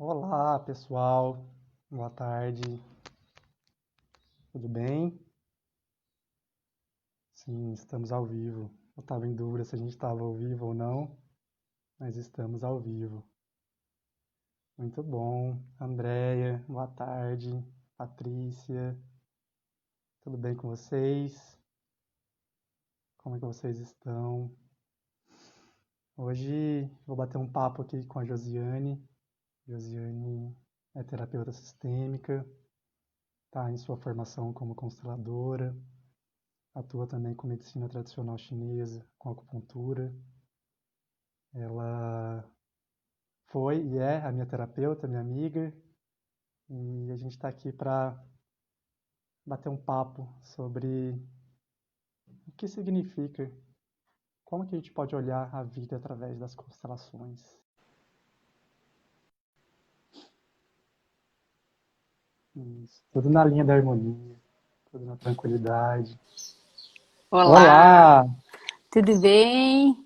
Olá, pessoal. Boa tarde. Tudo bem? Sim, estamos ao vivo. Eu estava em dúvida se a gente estava ao vivo ou não, mas estamos ao vivo. Muito bom. Andréia, boa tarde. Patrícia, tudo bem com vocês? Como é que vocês estão? Hoje vou bater um papo aqui com a Josiane. Josiane é terapeuta sistêmica, está em sua formação como consteladora. Atua também com medicina tradicional chinesa, com acupuntura. Ela foi e é a minha terapeuta, minha amiga, e a gente está aqui para bater um papo sobre o que significa, como que a gente pode olhar a vida através das constelações. Isso. Tudo na linha da harmonia, tudo na tranquilidade. Olá, Olá, tudo bem?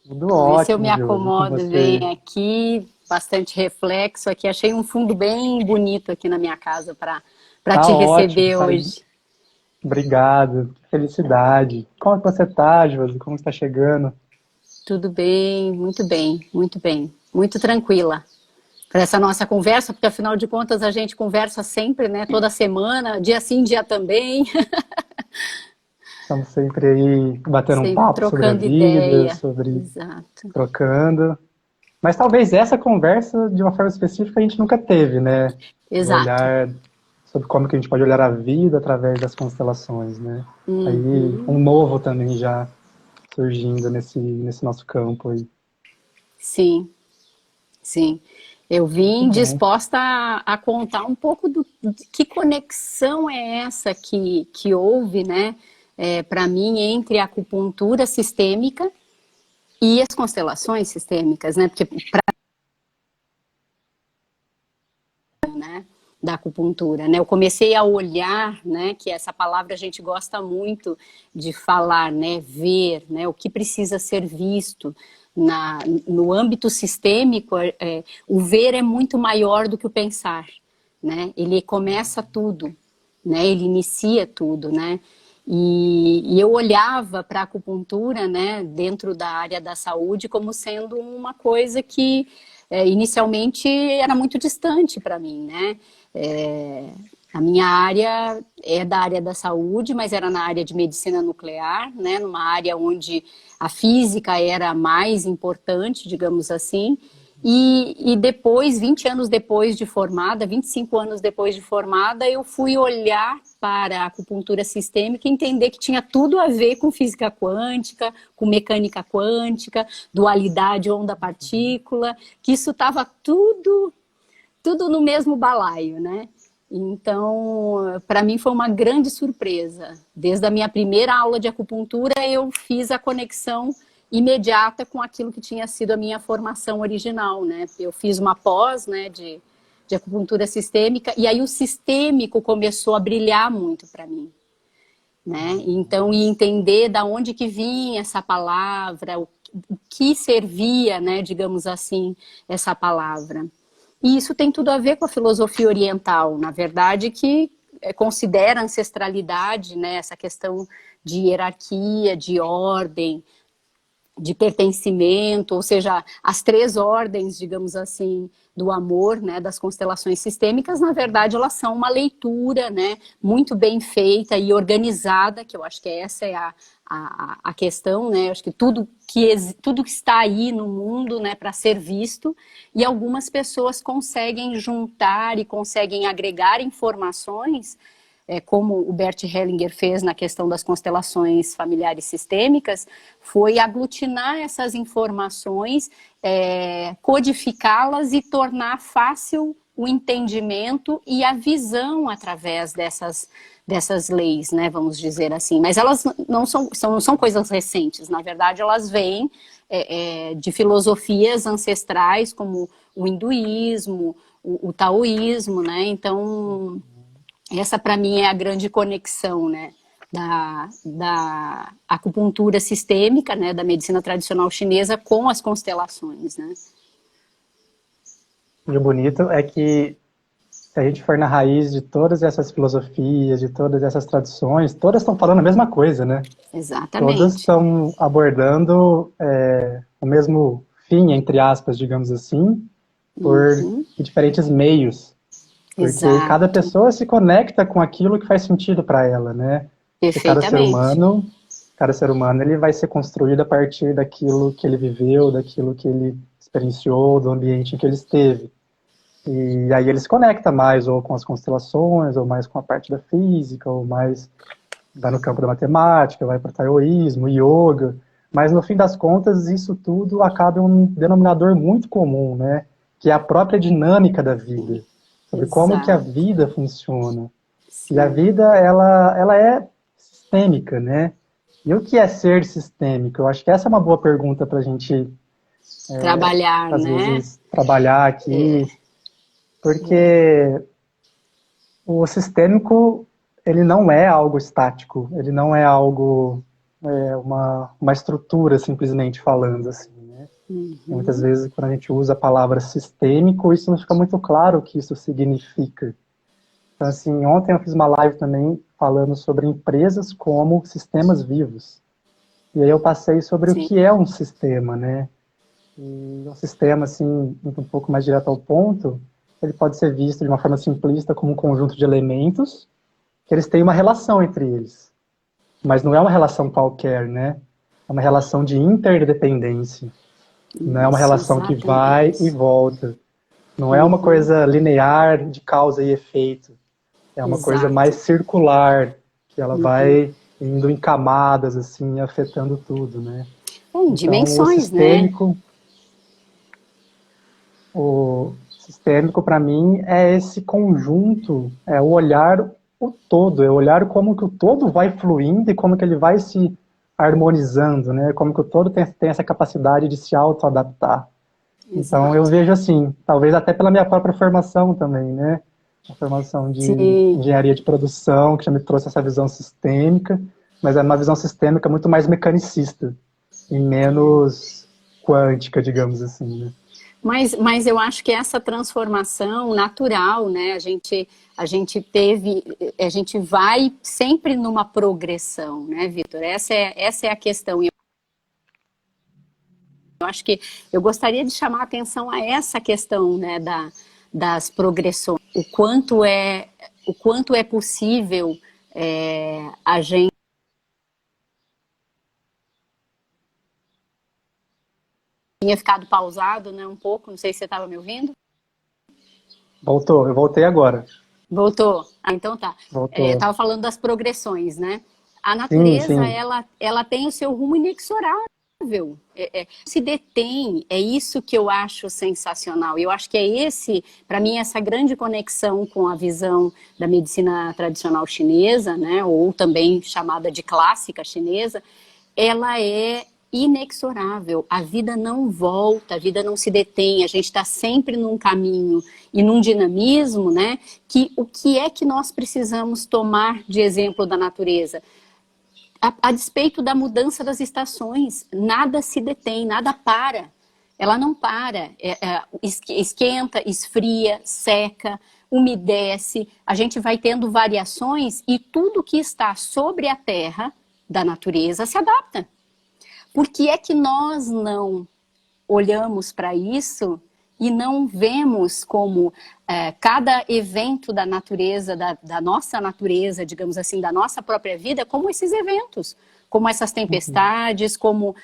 tudo Vou ver se eu me ótimo, Josi, com acomodo você. bem aqui. Bastante reflexo aqui. Achei um fundo bem bonito aqui na minha casa para Tá te ótimo, receber hoje. obrigado, que felicidade. Como é que você tá, Josi? Como está chegando? Tudo bem, muito bem, muito bem. Muito tranquila para essa nossa conversa, porque afinal de contas a gente conversa sempre, né? Toda semana, dia sim, dia também, Estamos sempre aí batendo um sempre papo sobre a trocando vida, ideia. sobre Exato. trocando. Mas talvez essa conversa, de uma forma específica, a gente nunca teve, né? Do Exato. olhar sobre como que a gente pode olhar a vida através das constelações, né? Aí um novo também já surgindo nesse nosso campo aí. Sim. Sim, eu Muito vim bom. disposta a contar um pouco de que conexão é essa que houve, né, para mim, entre a acupuntura sistêmica e as constelações sistêmicas, né, porque né, da acupuntura, né, eu comecei a olhar, né, que essa palavra a gente gosta muito de falar, né, ver, né, o que precisa ser visto, no âmbito sistêmico, o ver é muito maior do que o pensar, né? Ele começa tudo, né? Ele inicia tudo, né? E eu olhava para a acupuntura, né, dentro da área da saúde, como sendo uma coisa que inicialmente era muito distante para mim, né? É, a minha área é da área da saúde, mas era na área de medicina nuclear, né? Numa área onde a física era mais importante, digamos assim. E depois, 20 anos depois de formada, 25 anos depois de formada, eu fui olhar para a acupuntura sistêmica e entender que tinha tudo a ver com física quântica, com mecânica quântica, dualidade onda-partícula, que isso estava tudo no mesmo balaio, né? Então, para mim foi uma grande surpresa. Desde a minha primeira aula de acupuntura, eu fiz a conexão imediata com aquilo que tinha sido a minha formação original, né? Eu fiz uma pós, né, de acupuntura sistêmica, e aí o sistêmico começou a brilhar muito para mim, né? Então, e entender da onde que vinha essa palavra, o que servia, né, digamos assim, essa palavra. E isso tem tudo a ver com a filosofia oriental, na verdade, que considera a ancestralidade, né, essa questão de hierarquia, de ordem, de pertencimento, ou seja, as três ordens, digamos assim, do amor, né, das constelações sistêmicas, na verdade, elas são uma leitura, né, muito bem feita e organizada, que eu acho que essa é a questão, né, eu acho que tudo que está aí no mundo, né, para ser visto, e algumas pessoas conseguem juntar e conseguem agregar informações como o Bert Hellinger fez na questão das constelações familiares sistêmicas, foi aglutinar essas informações, codificá-las e tornar fácil o entendimento e a visão através dessas leis, né, vamos dizer assim. Mas elas não são coisas recentes, na verdade elas vêm de filosofias ancestrais como o hinduísmo, o taoísmo, né, então essa, para mim, é a grande conexão, né, da acupuntura sistêmica, né, da medicina tradicional chinesa com as constelações, né. E o bonito é que, se a gente for na raiz de todas essas filosofias, de todas essas tradições, todas estão falando a mesma coisa, né? Todas Exatamente. estão abordando o mesmo fim, entre aspas, digamos assim, por Uhum. diferentes meios. Porque cada Exato. pessoa se conecta com aquilo que faz sentido para ela, né? Porque Perfeitamente. cada ser humano, ele vai ser construído a partir daquilo que ele viveu, daquilo que ele experienciou, do ambiente em que ele esteve. E aí ele se conecta mais ou com as constelações, ou mais com a parte da física, ou mais vai no campo da matemática, vai para o taoísmo, yoga, mas no fim das contas isso tudo acaba em um denominador muito comum, né? Que é a própria dinâmica da Sim. vida, sobre como que a Exato. vida funciona. E a Sim. vida, ela é sistêmica, né? E o que é ser sistêmico? Eu acho que essa é uma boa pergunta para a gente, Trabalhar, às né? vezes, trabalhar aqui, porque o sistêmico, ele não é algo estático, ele não é algo, uma estrutura, simplesmente falando, assim, né? E muitas Uhum. vezes, quando a gente usa a palavra sistêmico, isso não fica muito claro o que isso significa. Então, assim, ontem eu fiz uma live também falando sobre empresas como sistemas vivos. E aí eu passei sobre o Sim. que é um sistema, né? E um sistema, assim, indo um pouco mais direto ao ponto, ele pode ser visto de uma forma simplista como um conjunto de elementos que eles têm uma relação entre eles. Mas não é uma relação qualquer, né? É uma relação de interdependência. Não é uma Isso, relação que vai e exatamente. volta. Não é uma Uhum. coisa linear de causa e efeito. É uma coisa mais Exato. circular, que ela Uhum. vai indo em camadas, assim, afetando tudo, né? Em Então, dimensões, né? o sistêmico para mim é esse conjunto, é o olhar o todo, é o olhar como que o todo vai fluindo e como que ele vai se harmonizando, né? Como que o todo tem essa capacidade de se auto-adaptar. Então eu Exato. vejo assim, talvez até pela minha própria formação também, né? A formação de Sim. engenharia de produção, que já me trouxe essa visão sistêmica, mas é uma visão sistêmica muito mais mecanicista e menos quântica, digamos assim, né? Mas eu acho que essa transformação natural, né? A gente teve, a gente vai sempre numa progressão, né, Vitor? Essa é a questão. E eu acho que eu gostaria de chamar a atenção a essa questão, né, das progressões. O quanto é possível a gente tinha ficado pausado, né, um pouco. Não sei se você estava me ouvindo. Voltou, eu voltei agora. Voltou? Ah, então tá. Voltou. Estava falando das progressões, né? A Sim, natureza, sim. ela tem o seu rumo inexorável. Se detém, é isso que eu acho sensacional. Eu acho que é esse, para mim, essa grande conexão com a visão da medicina tradicional chinesa, né, ou também chamada de clássica chinesa, ela é inexorável. A vida não volta, a vida não se detém, a gente está sempre num caminho e num dinamismo, né? Que o que é que nós precisamos tomar de exemplo da natureza? A despeito da mudança das estações, nada se detém, nada para. Ela não para, esquenta, esfria, seca, umedece. A gente vai tendo variações e tudo que está sobre a terra da natureza se adapta. Por que é que nós não olhamos para isso e não vemos como cada evento da natureza, da nossa natureza, digamos assim, da nossa própria vida, como esses eventos, como essas Uhum. tempestades, como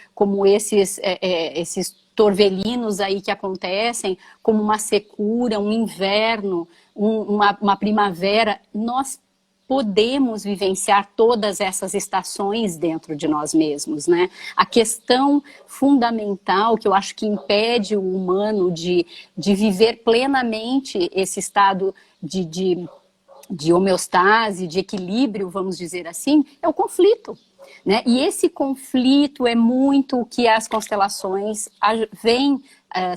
esses torvelinos aí que acontecem, como uma secura, um inverno, uma primavera. Nós podemos vivenciar todas essas estações dentro de nós mesmos, né? A questão fundamental que eu acho que impede o humano de viver plenamente esse estado de homeostase, de equilíbrio, vamos dizer assim, é o conflito. Né? E esse conflito é muito o que as constelações vêm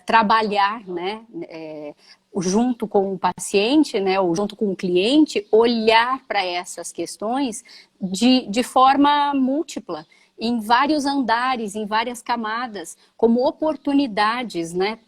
trabalhar, né? Junto com o paciente, né, ou junto com o cliente, olhar para essas questões de forma múltipla, em vários andares, em várias camadas, como oportunidades, né?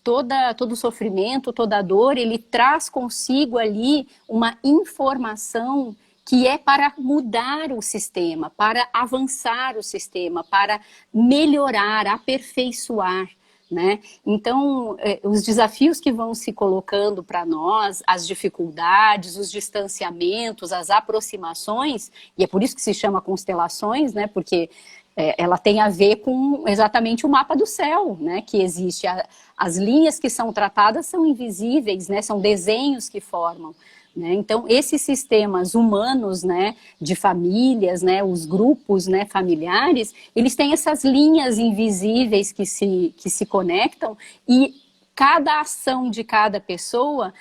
todo sofrimento, toda dor, ele traz consigo ali uma informação que é para mudar o sistema, para avançar o sistema, para melhorar, aperfeiçoar, né? Então, os desafios que vão se colocando para nós, as dificuldades, os distanciamentos, as aproximações, e é por isso que se chama constelações, né? Porque ela tem a ver com exatamente o mapa do céu, né? Que existe. As linhas que são tratadas são invisíveis, né? São desenhos que formam. Né? Então, esses sistemas humanos, né, de famílias, né, os grupos, né, familiares, eles têm essas linhas invisíveis que se conectam, e cada ação de cada pessoa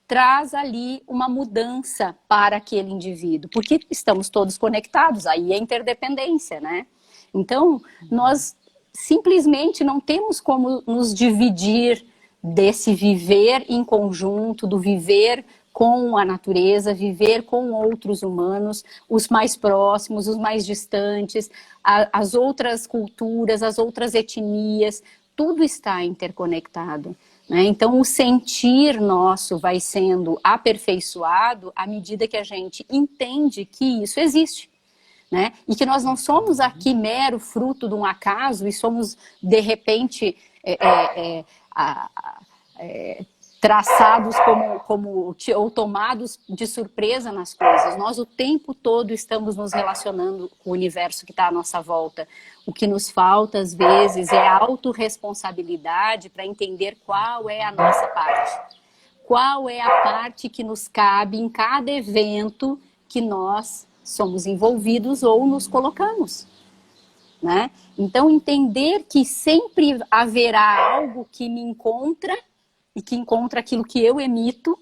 traz ali uma mudança para aquele indivíduo, porque estamos todos conectados, aí é interdependência, né? Então, nós simplesmente não temos como nos dividir desse viver em conjunto, do viver com a natureza, viver com outros humanos, os mais próximos, os mais distantes, as outras culturas, as outras etnias, tudo está interconectado, né? Então, o sentir nosso vai sendo aperfeiçoado à medida que a gente entende que isso existe, né? E que nós não somos aqui mero fruto de um acaso e somos, de repente, traçados ou tomados de surpresa nas coisas. Nós o tempo todo estamos nos relacionando com o universo que está à nossa volta. O que nos falta, às vezes, é a autorresponsabilidade para entender qual é a nossa parte. Qual é a parte que nos cabe em cada evento que nós somos envolvidos ou nos colocamos, né? Então, entender que sempre haverá algo que me encontra e que encontra aquilo que eu emito,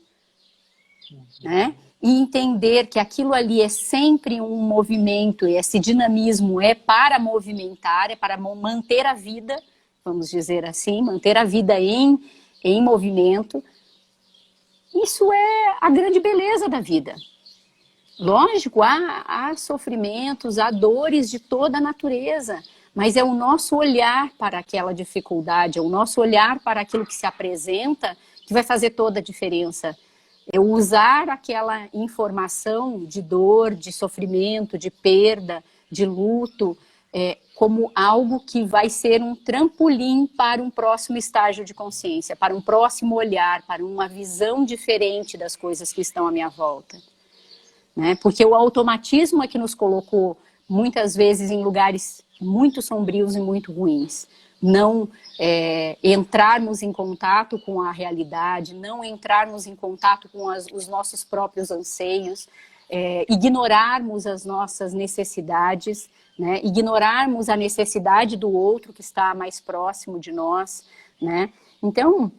né? E entender que aquilo ali é sempre um movimento, e esse dinamismo é para movimentar, é para manter a vida, vamos dizer assim, manter a vida em movimento. Isso é a grande beleza da vida. Lógico, há sofrimentos, há dores de toda a natureza, mas é o nosso olhar para aquela dificuldade, é o nosso olhar para aquilo que se apresenta que vai fazer toda a diferença. É usar aquela informação de dor, de sofrimento, de perda, de luto, como algo que vai ser um trampolim para um próximo estágio de consciência, para um próximo olhar, para uma visão diferente das coisas que estão à minha volta. Né? Porque o automatismo é que nos colocou muitas vezes em lugares muito sombrios e muito ruins. Não entrarmos em contato com a realidade, não entrarmos em contato com os nossos próprios anseios, ignorarmos as nossas necessidades, né? Ignorarmos a necessidade do outro que está mais próximo de nós, né? Então,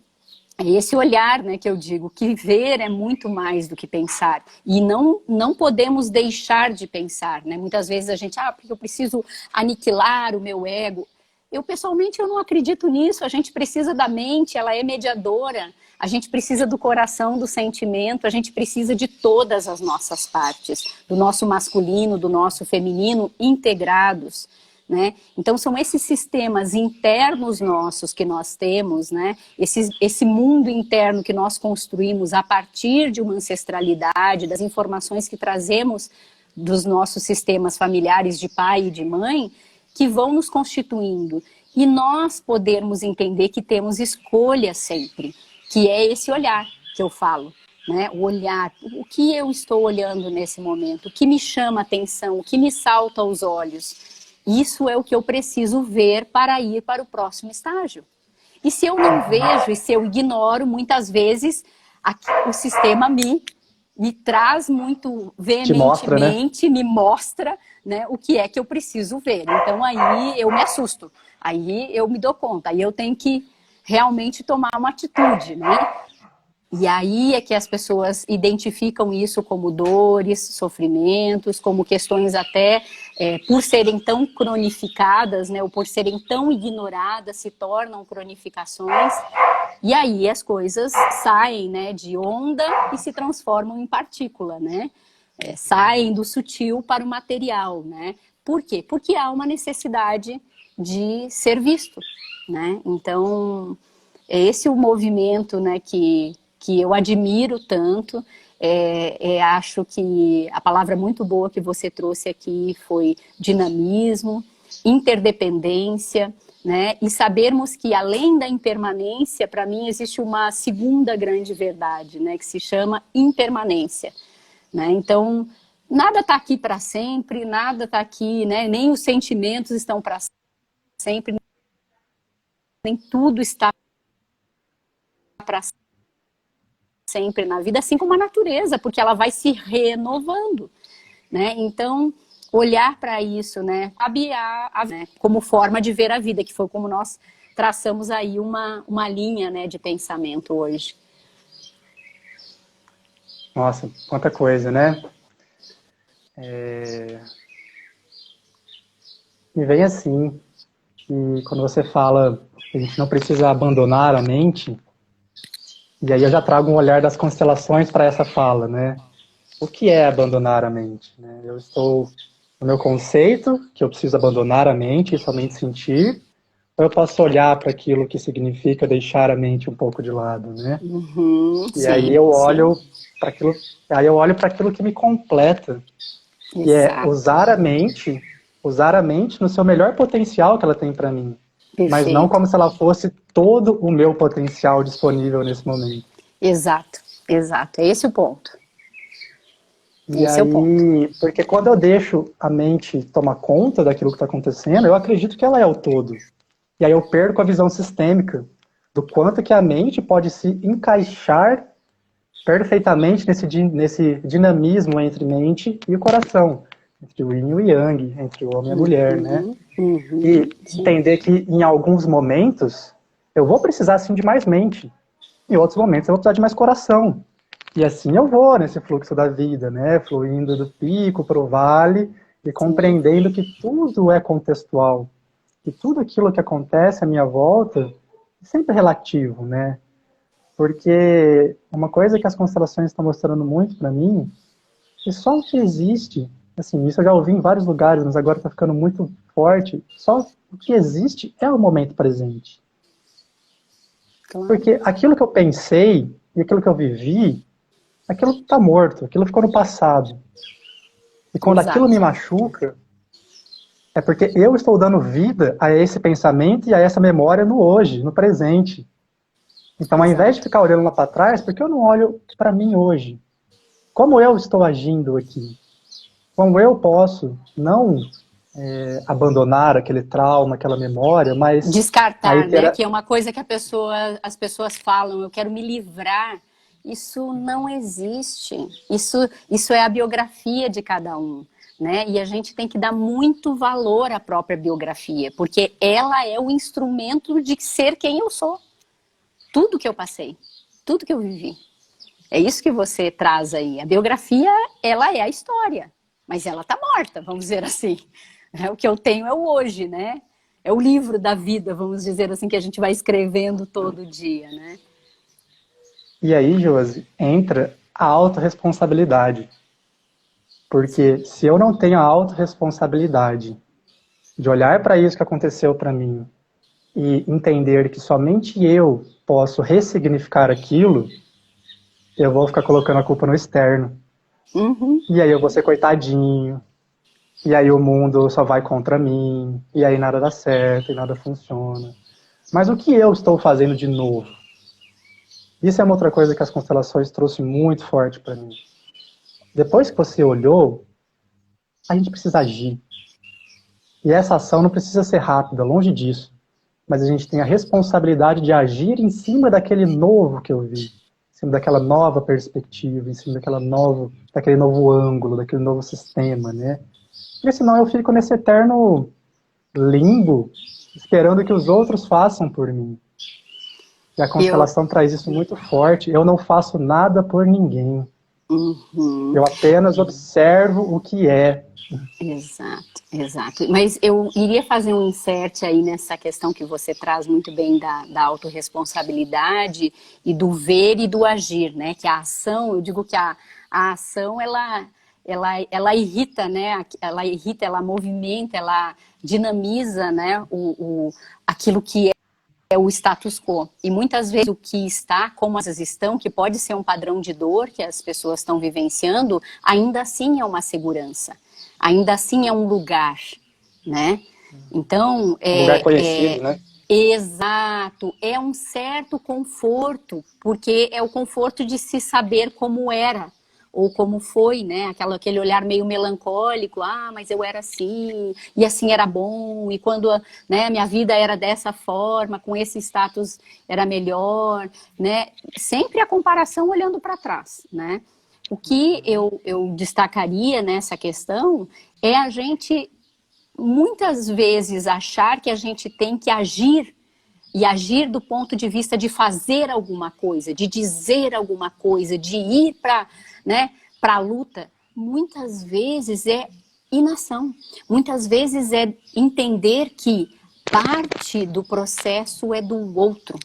é esse olhar, né, que eu digo, que ver é muito mais do que pensar. E não podemos deixar de pensar, né? Muitas vezes a gente, porque eu preciso aniquilar o meu ego. Pessoalmente, eu não acredito nisso. A gente precisa da mente, ela é mediadora. A gente precisa do coração, do sentimento. A gente precisa de todas as nossas partes. Do nosso masculino, do nosso feminino, integrados. Né? Então, são esses sistemas internos nossos que nós temos, né? Esse mundo interno que nós construímos a partir de uma ancestralidade, das informações que trazemos dos nossos sistemas familiares de pai e de mãe, que vão nos constituindo. E nós podermos entender que temos escolha sempre, que é esse olhar que eu falo. Né? O olhar, o que eu estou olhando nesse momento, o que me chama a atenção, o que me salta aos olhos. Isso é o que eu preciso ver para ir para o próximo estágio. E se eu não vejo, e se eu ignoro, muitas vezes o sistema me traz muito veementemente, me mostra, né, o que é que eu preciso ver. Então aí eu me assusto, aí eu me dou conta, aí eu tenho que realmente tomar uma atitude, né? E aí é que as pessoas identificam isso como dores, sofrimentos, como questões até, por serem tão cronificadas, né, ou por serem tão ignoradas, se tornam cronificações. E aí as coisas saem, né, de onda e se transformam em partícula, né? Saem do sutil para o material, né? Por quê? Porque há uma necessidade de ser visto, né? Então, é esse o movimento, né, que eu admiro tanto. Acho que a palavra muito boa que você trouxe aqui foi dinamismo, interdependência, né, e sabermos que além da impermanência, para mim existe uma segunda grande verdade, né, que se chama impermanência, né? Então, nada está aqui para sempre, nada está aqui, né, nem os sentimentos estão para sempre, nem tudo está para sempre na vida, assim como a natureza, porque ela vai se renovando, né? Então, olhar para isso, né, né, como forma de ver a vida, que foi como nós traçamos aí uma linha, né, de pensamento hoje. Nossa, quanta coisa, né? E vem assim, que quando você fala que a gente não precisa abandonar a mente, e aí eu já trago um olhar das constelações para essa fala, né? O que é abandonar a mente? Né? Eu estou no meu conceito, que eu preciso abandonar a mente e somente sentir, ou eu posso olhar para aquilo que significa deixar a mente um pouco de lado, né? E aí Sim, eu sim. olho para aquilo, aí eu olho para aquilo que me completa, que é Exato. usar a mente no seu melhor potencial que ela tem para mim, mas não Perfeito. como se ela fosse todo o meu potencial disponível nesse momento. Exato. Exato. É esse o ponto. E Esse é o ponto. aí, porque quando eu deixo a mente tomar conta daquilo que está acontecendo, eu acredito que ela é o todo. E aí eu perco a visão sistêmica do quanto que a mente pode se encaixar perfeitamente nesse dinamismo entre mente e o coração, entre o yin e o yang, entre o homem e a mulher, né? E Sim. entender que em alguns momentos eu vou precisar sim de mais mente, em outros momentos eu vou precisar de mais coração. E assim eu vou nesse fluxo da vida, né? Fluindo do pico para o vale e Sim. compreendendo que tudo é contextual, que tudo aquilo que acontece à minha volta é sempre relativo, né? Porque uma coisa que as constelações estão mostrando muito para mim é só o que existe. Assim, isso eu já ouvi em vários lugares, mas agora está ficando muito forte. Só o que existe é o momento presente. Claro. Porque aquilo que eu pensei e aquilo que eu vivi, aquilo está morto, aquilo ficou no passado. E quando aquilo me Exato. machuca, é porque eu estou dando vida a esse pensamento e a essa memória no hoje, no presente. Então, ao invés de Exato. ficar olhando lá para trás, por que eu não olho para mim hoje? Como eu estou agindo aqui? Como eu posso não abandonar aquele trauma, aquela memória, mas aí Descartar, ter né? Que é uma coisa que as pessoas falam, eu quero me livrar. Isso não existe. Isso é a biografia de cada um, né? E a gente tem que dar muito valor à própria biografia, porque ela é o instrumento de ser quem eu sou. Tudo que eu passei, tudo que eu vivi. É isso que você traz aí. A biografia, ela é a história, mas ela está morta, vamos dizer assim. O que eu tenho é o hoje, né? É o livro da vida, vamos dizer assim, que a gente vai escrevendo todo dia, né? E aí, Josi, entra a autorresponsabilidade. Porque se eu não tenho a autorresponsabilidade de olhar para isso que aconteceu para mim e entender que somente eu posso ressignificar aquilo, eu vou ficar colocando a culpa no externo. Uhum. E aí eu vou ser coitadinho, e aí o mundo só vai contra mim, e aí nada dá certo, e nada funciona. Mas o que eu estou fazendo de novo? Isso é uma outra coisa que as constelações trouxe muito forte para mim. Depois que você olhou, a gente precisa agir. E essa ação não precisa ser rápida, longe disso. Mas a gente tem a responsabilidade de agir em cima daquele novo que eu vi, em cima daquela nova perspectiva, em cima daquele novo ângulo, daquele novo sistema, né? Porque senão eu fico nesse eterno limbo, esperando que os outros façam por mim. E a Eu, constelação traz isso muito forte. Eu não faço nada por ninguém. uhum. Eu apenas observo o que é. Exato, exato. Mas eu iria fazer um insert aí nessa questão que você traz muito bem da autorresponsabilidade e do ver e do agir, né? Que a ação, eu digo que a ação, ela irrita, né? Ela irrita, ela movimenta, ela dinamiza, né? Aquilo que é o status quo. E muitas vezes o que está, como as coisas estão, que pode ser um padrão de dor que as pessoas estão vivenciando, ainda assim é uma segurança. Ainda assim é um lugar, né? Então, Um lugar conhecido, né? exato, é um certo conforto, porque é o conforto de se saber como era, ou como foi, né? Aquele olhar meio melancólico, mas eu era assim, e assim era bom, e quando, né, a minha vida era dessa forma, com esse status era melhor, né? Sempre a comparação olhando para trás, né? O que eu destacaria nessa questão é a gente muitas vezes achar que a gente tem que agir, e agir do ponto de vista de fazer alguma coisa, de dizer alguma coisa, de ir para, né, a luta, muitas vezes é inação. Muitas vezes é entender que parte do processo é do outro.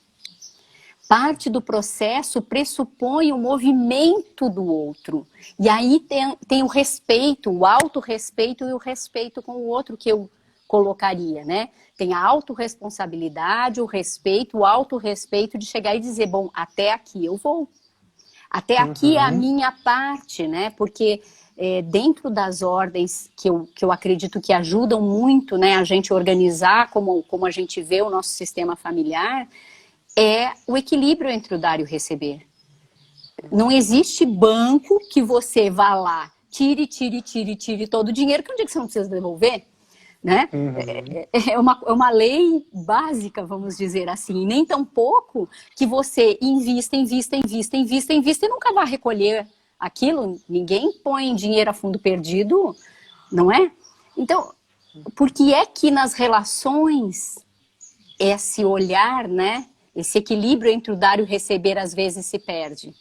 Parte do processo pressupõe o movimento do outro. E aí tem o respeito, o autorrespeito e o respeito com o outro que eu colocaria, né? Tem a autorresponsabilidade, o respeito, o autorrespeito de chegar e dizer, bom, até aqui eu vou. Até aqui é a minha parte, né? Porque dentro das ordens que eu acredito que ajudam muito, né, a gente organizar como a gente vê o nosso sistema familiar, é o equilíbrio entre o dar e o receber. Não existe banco que você vá lá, tire todo o dinheiro, que é um dia que você não precisa devolver, né? É uma lei básica, vamos dizer assim, nem tão pouco que você invista e nunca vai recolher aquilo. Ninguém põe dinheiro a fundo perdido, não é? Então, por que é que nas relações esse olhar, né, esse equilíbrio entre o dar e o receber às vezes se perde?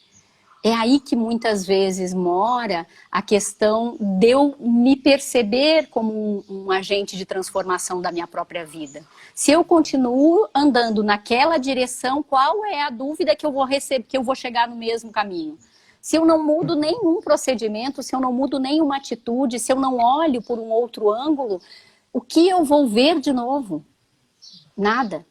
É aí que muitas vezes mora a questão de eu me perceber como um agente de transformação da minha própria vida. Se eu continuo andando naquela direção, qual é a dúvida que eu vou receber, que eu vou chegar no mesmo caminho? Se eu não mudo nenhum procedimento, se eu não mudo nenhuma atitude, se eu não olho por um outro ângulo, o que eu vou ver de novo? Nada.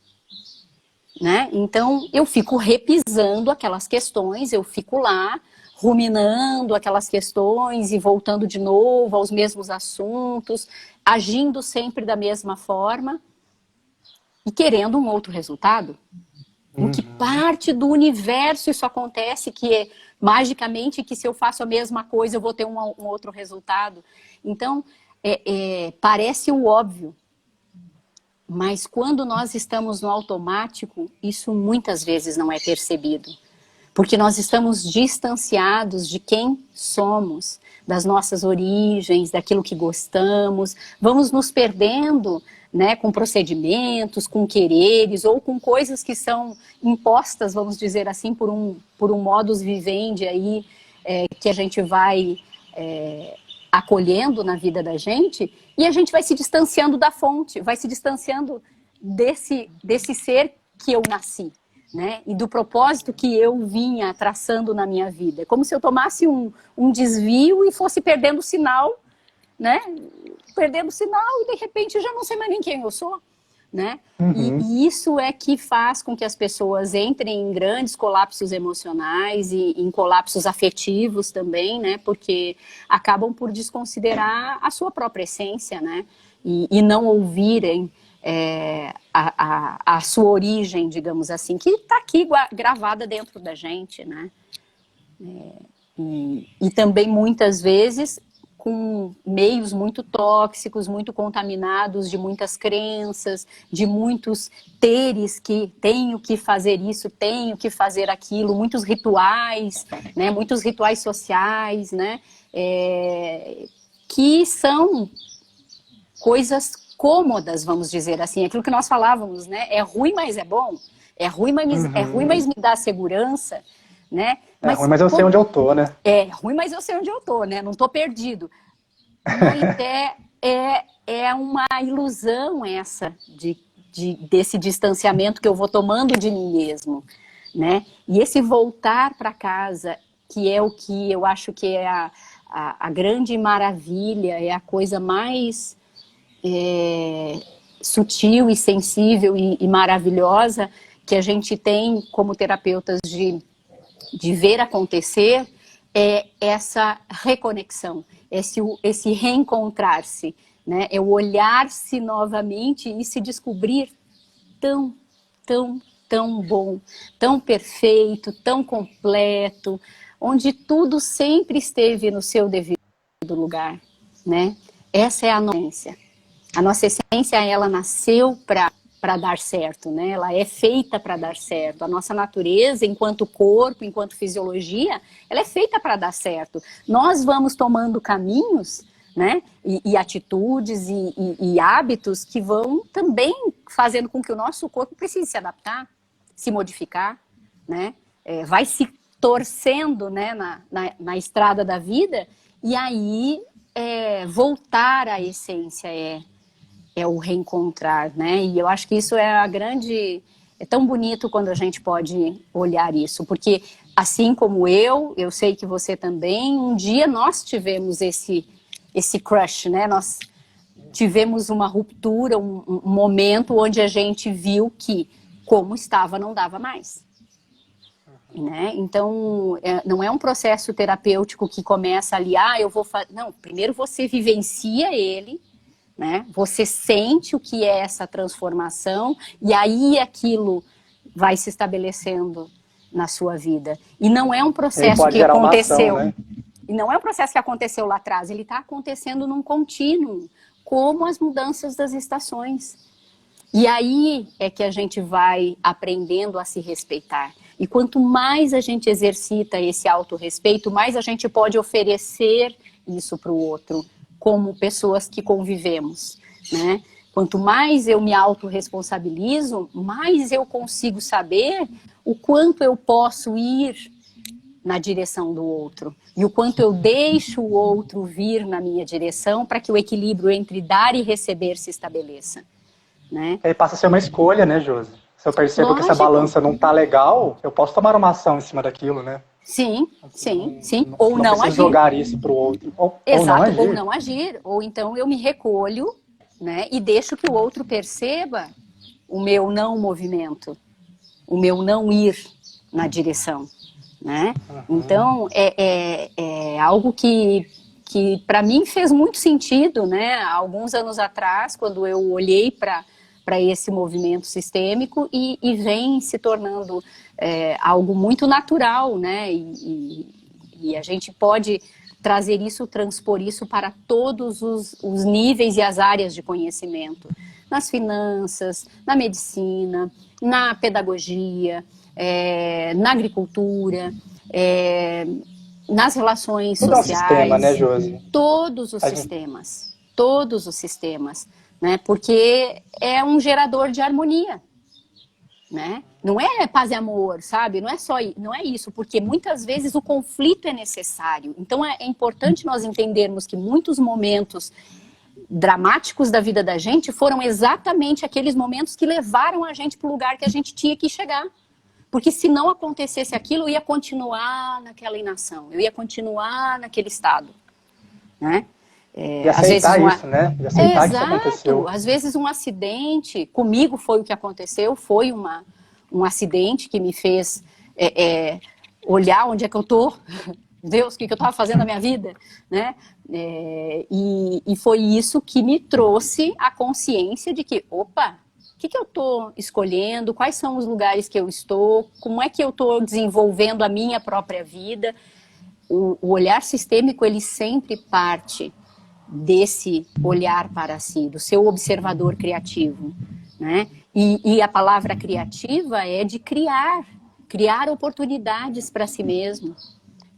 Né? Então, eu fico repisando aquelas questões, eu fico lá, ruminando aquelas questões e voltando de novo aos mesmos assuntos, agindo sempre da mesma forma e querendo um outro resultado. Em que parte do universo isso acontece, que é magicamente que se eu faço a mesma coisa eu vou ter um outro resultado. Então, parece o óbvio. Mas quando nós estamos no automático, isso muitas vezes não é percebido. Porque nós estamos distanciados de quem somos, das nossas origens, daquilo que gostamos. Vamos nos perdendo, né, com procedimentos, com quereres ou com coisas que são impostas, vamos dizer assim, por um modus vivendi aí, que a gente vai acolhendo na vida da gente, e a gente vai se distanciando da fonte, vai se distanciando desse ser que eu nasci, né? E do propósito que eu vinha traçando na minha vida. É como se eu tomasse um desvio e fosse perdendo o sinal, né? Perdendo o sinal e de repente já não sei mais nem quem eu sou, né? E isso é que faz com que as pessoas entrem em grandes colapsos emocionais e em colapsos afetivos também, né? Porque acabam por desconsiderar a sua própria essência, né? E não ouvirem a sua origem, digamos assim, que está aqui gravada dentro da gente, né? E também muitas vezes com meios muito tóxicos, muito contaminados, de muitas crenças, de muitos teres que tenho que fazer isso, tenho que fazer aquilo, muitos rituais, né, muitos rituais sociais, né, que são coisas cômodas, vamos dizer assim, aquilo que nós falávamos, né, é ruim, mas é bom, é ruim, mas me dá segurança, né? Mas, ruim, mas eu sei onde eu tô, né? É ruim, mas eu sei onde eu tô, né? Não tô perdido. Mas é uma ilusão essa desse distanciamento que eu vou tomando de mim mesmo, né? E esse voltar para casa, que é o que eu acho que é a grande maravilha, é a coisa mais sutil e sensível e maravilhosa, que a gente tem como terapeutas de ver acontecer é essa reconexão, esse reencontrar-se, né? É o olhar-se novamente e se descobrir tão, tão, tão bom, tão perfeito, tão completo, onde tudo sempre esteve no seu devido lugar, né? Essa é a nossa essência. A nossa essência, ela nasceu para dar certo, né? Ela é feita para dar certo. A nossa natureza, enquanto corpo, enquanto fisiologia, ela é feita para dar certo. Nós vamos tomando caminhos, né? E atitudes e hábitos que vão também fazendo com que o nosso corpo precise se adaptar, se modificar, né? Vai se torcendo, né, na estrada da vida, e aí voltar à essência é o reencontrar, né? E eu acho que isso é tão bonito quando a gente pode olhar isso, porque assim como eu sei que você também, um dia nós tivemos esse crush, né? Nós tivemos uma ruptura, um momento onde a gente viu que como estava não dava mais. Né? Então, não é um processo terapêutico que começa ali, eu vou fazer... Não, primeiro você vivencia ele, né? Você sente o que é essa transformação e aí aquilo vai se estabelecendo na sua vida. E não é um processo que aconteceu... Ação, né? E não é um processo que aconteceu lá atrás, ele está acontecendo num contínuo, como as mudanças das estações. E aí é que a gente vai aprendendo a se respeitar. E quanto mais a gente exercita esse autorrespeito, mais a gente pode oferecer isso para o outro, como pessoas que convivemos, né? Quanto mais eu me autorresponsabilizo, mais eu consigo saber o quanto eu posso ir na direção do outro. E o quanto eu deixo o outro vir na minha direção para que o equilíbrio entre dar e receber se estabeleça. Né? Aí passa a ser uma escolha, né, Josi? Se eu percebo Lógico. que essa balança não tá legal, eu posso tomar uma ação em cima daquilo, né? Sim. Ou não agir. Jogar isso pro outro. Exato, ou não agir. Ou então eu me recolho, né, e deixo que o outro perceba o meu não movimento, o meu não ir na direção. Né? Então, é algo que para mim fez muito sentido, né? Há alguns anos atrás, quando eu olhei para esse movimento sistêmico e vem se tornando algo muito natural, né? E a gente pode trazer isso, transpor isso para todos os níveis e as áreas de conhecimento. Nas finanças, na medicina, na pedagogia, na agricultura, nas relações sociais. Todo o sistema, né, Josi? Todos os sistemas, né? Porque é um gerador de harmonia, né? Não é paz e amor, sabe? Não é isso, porque muitas vezes o conflito é necessário. Então é importante nós entendermos que muitos momentos dramáticos da vida da gente foram exatamente aqueles momentos que levaram a gente para o lugar que a gente tinha que chegar. Porque se não acontecesse aquilo, eu ia continuar naquela inação, eu ia continuar naquele estado, né? E aceitar isso, né? E aceitar que isso aconteceu. Às vezes um acidente, comigo foi o que aconteceu, foi um acidente que me fez olhar onde é que eu estou, Deus, o que eu estava fazendo na minha vida, né? E foi isso que me trouxe a consciência de que, opa, o que eu estou escolhendo, quais são os lugares que eu estou, como é que eu estou desenvolvendo a minha própria vida. O olhar sistêmico, ele sempre parte desse olhar para si, do seu observador criativo, né? E a palavra criativa é de criar oportunidades para si mesmo,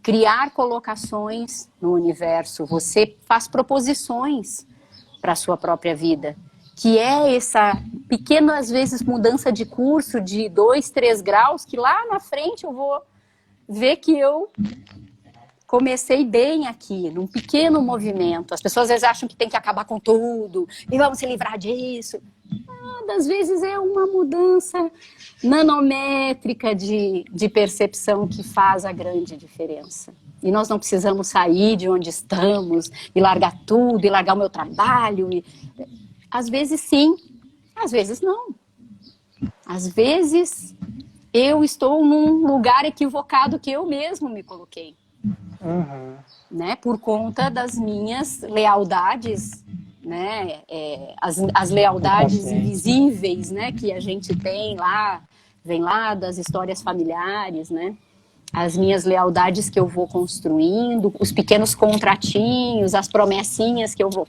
criar colocações no universo. Você faz proposições para a sua própria vida, que é essa pequena, às vezes, mudança de curso de 2, 3 graus, que lá na frente eu vou ver que eu comecei bem aqui, num pequeno movimento. As pessoas às vezes acham que tem que acabar com tudo, e vamos se livrar disso. Às vezes é uma mudança nanométrica de percepção que faz a grande diferença. E nós não precisamos sair de onde estamos, e largar tudo, e largar o meu trabalho. Às vezes sim, às vezes não. Às vezes eu estou num lugar equivocado que eu mesmo me coloquei. Uhum. Né? Por conta das minhas lealdades, né? As lealdades invisíveis, né? Que a gente tem lá, vem lá das histórias familiares, né? As minhas lealdades que eu vou construindo, os pequenos contratinhos, as promessinhas que eu vou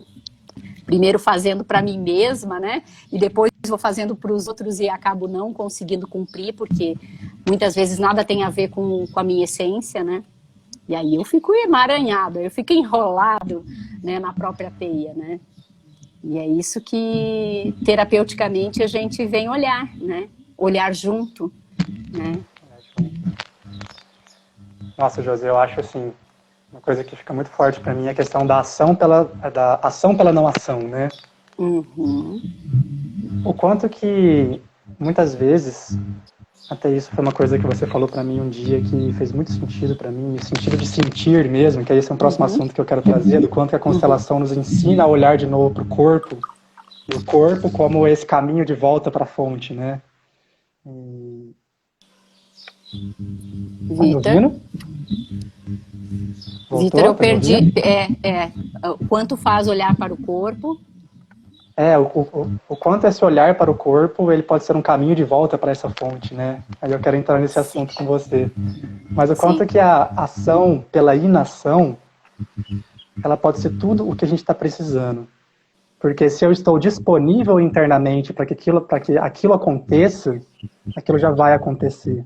primeiro fazendo para mim mesma, né? E depois vou fazendo para os outros e acabo não conseguindo cumprir, porque muitas vezes nada tem a ver com a minha essência, né? E aí eu fico emaranhado, eu fico enrolado, né, na própria teia, né? E é isso que terapeuticamente a gente vem olhar, né? Olhar junto, né? Nossa, José, eu acho assim, uma coisa que fica muito forte para mim é a questão da ação pela não ação, né? Uhum. O quanto que muitas vezes, até isso foi uma coisa que você falou para mim um dia que fez muito sentido para mim, o sentido de sentir mesmo, que esse é um próximo assunto que eu quero trazer, do quanto que a constelação nos ensina a olhar de novo para o corpo, e o corpo como esse caminho de volta para a fonte, né? Tá me ouvindo? Vitor, eu Tá me perdi. ouvindo? Quanto faz olhar para o corpo? O quanto esse olhar para o corpo, ele pode ser um caminho de volta para essa fonte, né? Aí eu quero entrar nesse assunto com você. Mas o quanto que a ação pela inação, ela pode ser tudo o que a gente está precisando. Porque se eu estou disponível internamente para que aquilo aconteça, aquilo já vai acontecer.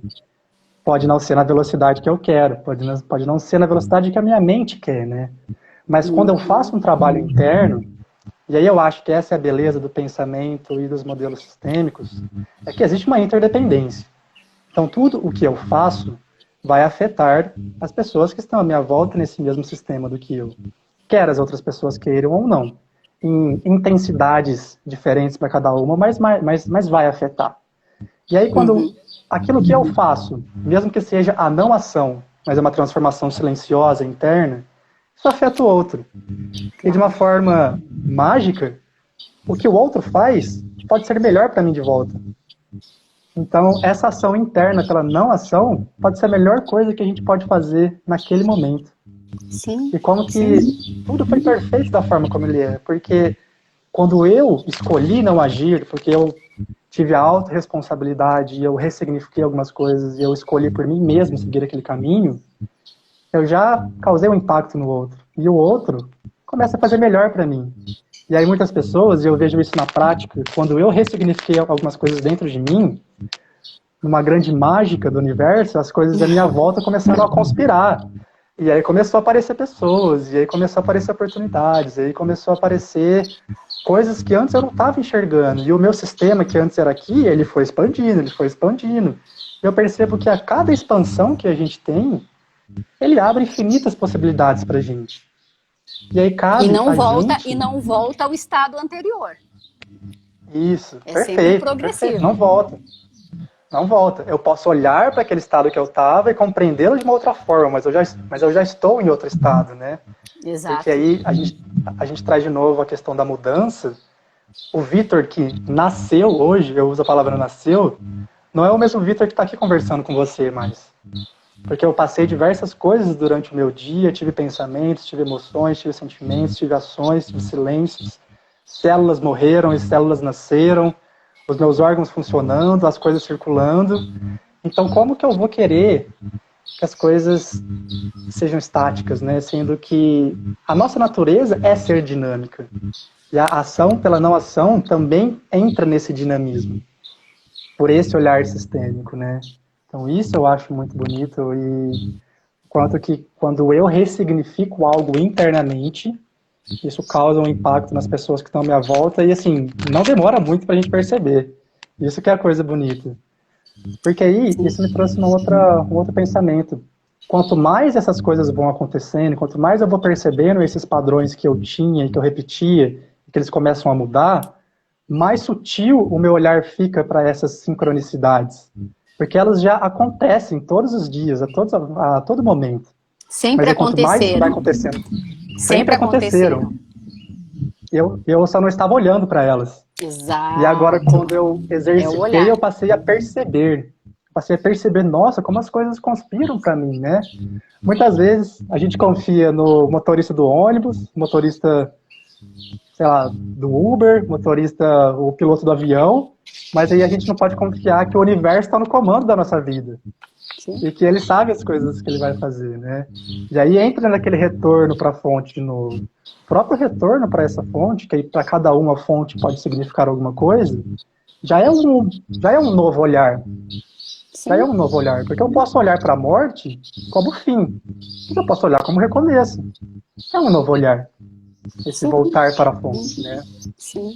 Pode não ser na velocidade que eu quero, pode não ser na velocidade que a minha mente quer, né? Mas quando eu faço um trabalho interno, e aí eu acho que essa é a beleza do pensamento e dos modelos sistêmicos, é que existe uma interdependência. Então tudo o que eu faço vai afetar as pessoas que estão à minha volta nesse mesmo sistema do que eu. Quer as outras pessoas queiram ou não. Em intensidades diferentes para cada uma, mas vai afetar. E aí quando aquilo que eu faço, mesmo que seja a não ação, mas é uma transformação silenciosa, interna, isso afeta o outro. E de uma forma mágica, o que o outro faz pode ser melhor para mim de volta. Então, essa ação interna pela não ação pode ser a melhor coisa que a gente pode fazer naquele momento. Sim. E como que tudo foi perfeito da forma como ele é. Porque quando eu escolhi não agir, porque eu tive a autorresponsabilidade e eu ressignifiquei algumas coisas e eu escolhi por mim mesmo seguir aquele caminho, eu já causei um impacto no outro. E o outro começa a fazer melhor para mim. E aí muitas pessoas, e eu vejo isso na prática, quando eu ressignifiquei algumas coisas dentro de mim, numa grande mágica do universo, as coisas à minha volta começaram a conspirar. E aí começou a aparecer pessoas, e aí começou a aparecer oportunidades, e aí começou a aparecer coisas que antes eu não estava enxergando. E o meu sistema, que antes era aqui, ele foi expandindo, ele foi expandindo. E eu percebo que a cada expansão que a gente tem, ele abre infinitas possibilidades para a gente. E aí cabe E não volta ao estado anterior. Isso, É perfeito, sempre progressivo. perfeito, não volta. Não volta. Eu posso olhar para aquele estado que eu estava e compreendê-lo de uma outra forma, mas eu já estou em outro estado, né? Exato. Porque aí a gente traz de novo a questão da mudança. O Vitor que nasceu hoje, eu uso a palavra nasceu, não é o mesmo Vitor que está aqui conversando com você mais. Porque eu passei diversas coisas durante o meu dia, tive pensamentos, tive emoções, tive sentimentos, tive ações, tive silêncios. Células morreram e células nasceram, os meus órgãos funcionando, as coisas circulando. Então, como que eu vou querer que as coisas sejam estáticas, né? Sendo que a nossa natureza é ser dinâmica. E a ação pela não ação também entra nesse dinamismo, por esse olhar sistêmico, né? Então, isso eu acho muito bonito e quanto que quando eu ressignifico algo internamente, isso causa um impacto nas pessoas que estão à minha volta e, assim, não demora muito para a gente perceber. Isso que é a coisa bonita. Porque aí, isso me trouxe um outro pensamento. Quanto mais essas coisas vão acontecendo, quanto mais eu vou percebendo esses padrões que eu tinha e que eu repetia, e que eles começam a mudar, mais sutil o meu olhar fica para essas sincronicidades. Porque elas já acontecem todos os dias, a todo momento. Sempre Mas aí, quanto mais isso vai acontecendo, sempre aconteceram. Eu só não estava olhando para elas. Exato. E agora, quando eu exercitei, eu passei a perceber passei a perceber, nossa, como as coisas conspiram para mim, né? Muitas vezes a gente confia no motorista do ônibus, motorista, sei lá, do Uber, motorista, o piloto do avião, mas aí a gente não pode confiar que o universo está no comando da nossa vida. Sim. E que ele sabe as coisas que ele vai fazer, né? E aí entra naquele retorno para a fonte de novo. O próprio retorno para essa fonte, que aí para cada uma fonte pode significar alguma coisa, já é um novo olhar. Sim. Já é um novo olhar, porque eu posso olhar para a morte como fim, e eu posso olhar como recomeço. É um novo olhar. Esse Sim. voltar para a fonte, né? Sim.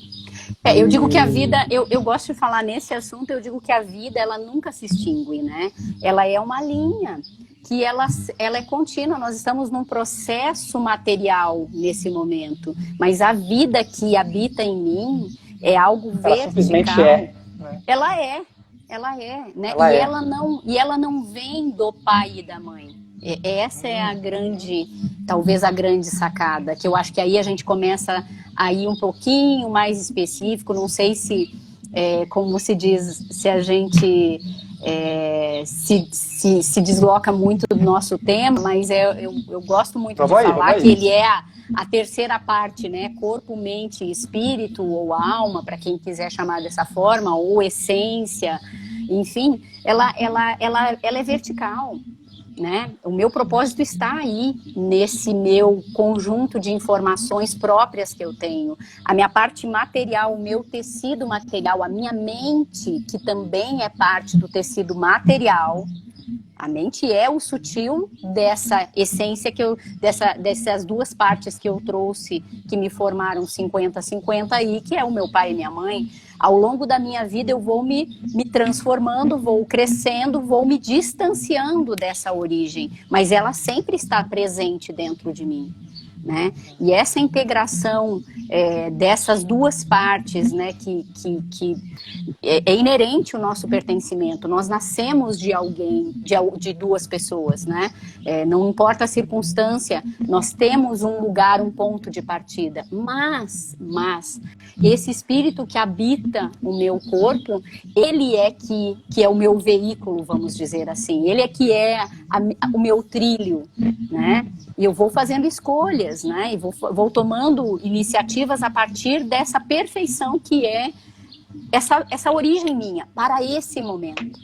Eu digo que a vida, eu gosto de falar nesse assunto, eu digo que a vida, ela nunca se extingue, né? Ela é uma linha, que ela é contínua, nós estamos num processo material nesse momento, mas a vida que habita em mim é algo vertical. Ela simplesmente é. Né? Ela é, né? Ela não vem do pai e da mãe. Essa é a grande, talvez a grande sacada, que eu acho que aí a gente começa a ir um pouquinho mais específico, não sei se, como se diz, se a gente se desloca muito do nosso tema, mas eu gosto muito de falar que ele é a terceira parte, né? Corpo, mente, espírito ou alma, para quem quiser chamar dessa forma, ou essência, enfim, ela é vertical. Né? O meu propósito está aí, nesse meu conjunto de informações próprias que eu tenho. A minha parte material, o meu tecido material, a minha mente, que também é parte do tecido material. A mente é o sutil dessa essência dessas duas partes que eu trouxe, que me formaram 50-50 aí, que é o meu pai e minha mãe. Ao longo da minha vida eu vou me transformando, vou crescendo, vou me distanciando dessa origem, mas ela sempre está presente dentro de mim. Né? E essa integração dessas duas partes, né, que é inerente ao nosso pertencimento. Nós nascemos de alguém, de duas pessoas, né? Não importa a circunstância, nós temos um lugar, um ponto de partida. Mas esse espírito que habita o meu corpo, ele é que é o meu veículo, vamos dizer assim. Ele é que é o meu trilho, né? E eu vou fazendo escolhas, né? E vou tomando iniciativas a partir dessa perfeição que é essa origem minha, para esse momento,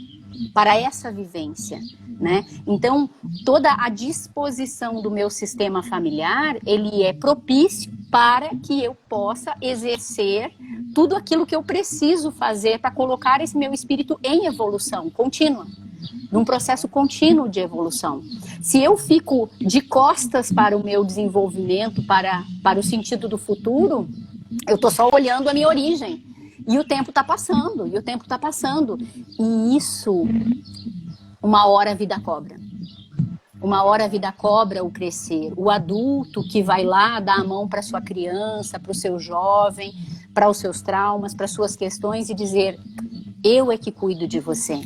para essa vivência, né? Então, toda a disposição do meu sistema familiar, ele é propício para que eu possa exercer tudo aquilo que eu preciso fazer para colocar esse meu espírito em evolução contínua, num processo contínuo de evolução. Se eu fico de costas para o meu desenvolvimento, para o sentido do futuro, eu estou só olhando a minha origem. E o tempo está passando, E isso, uma hora a vida cobra. Uma hora a vida cobra o crescer. O adulto que vai lá dar a mão para sua criança, para o seu jovem, para os seus traumas, para as suas questões e dizer, eu é que cuido de você.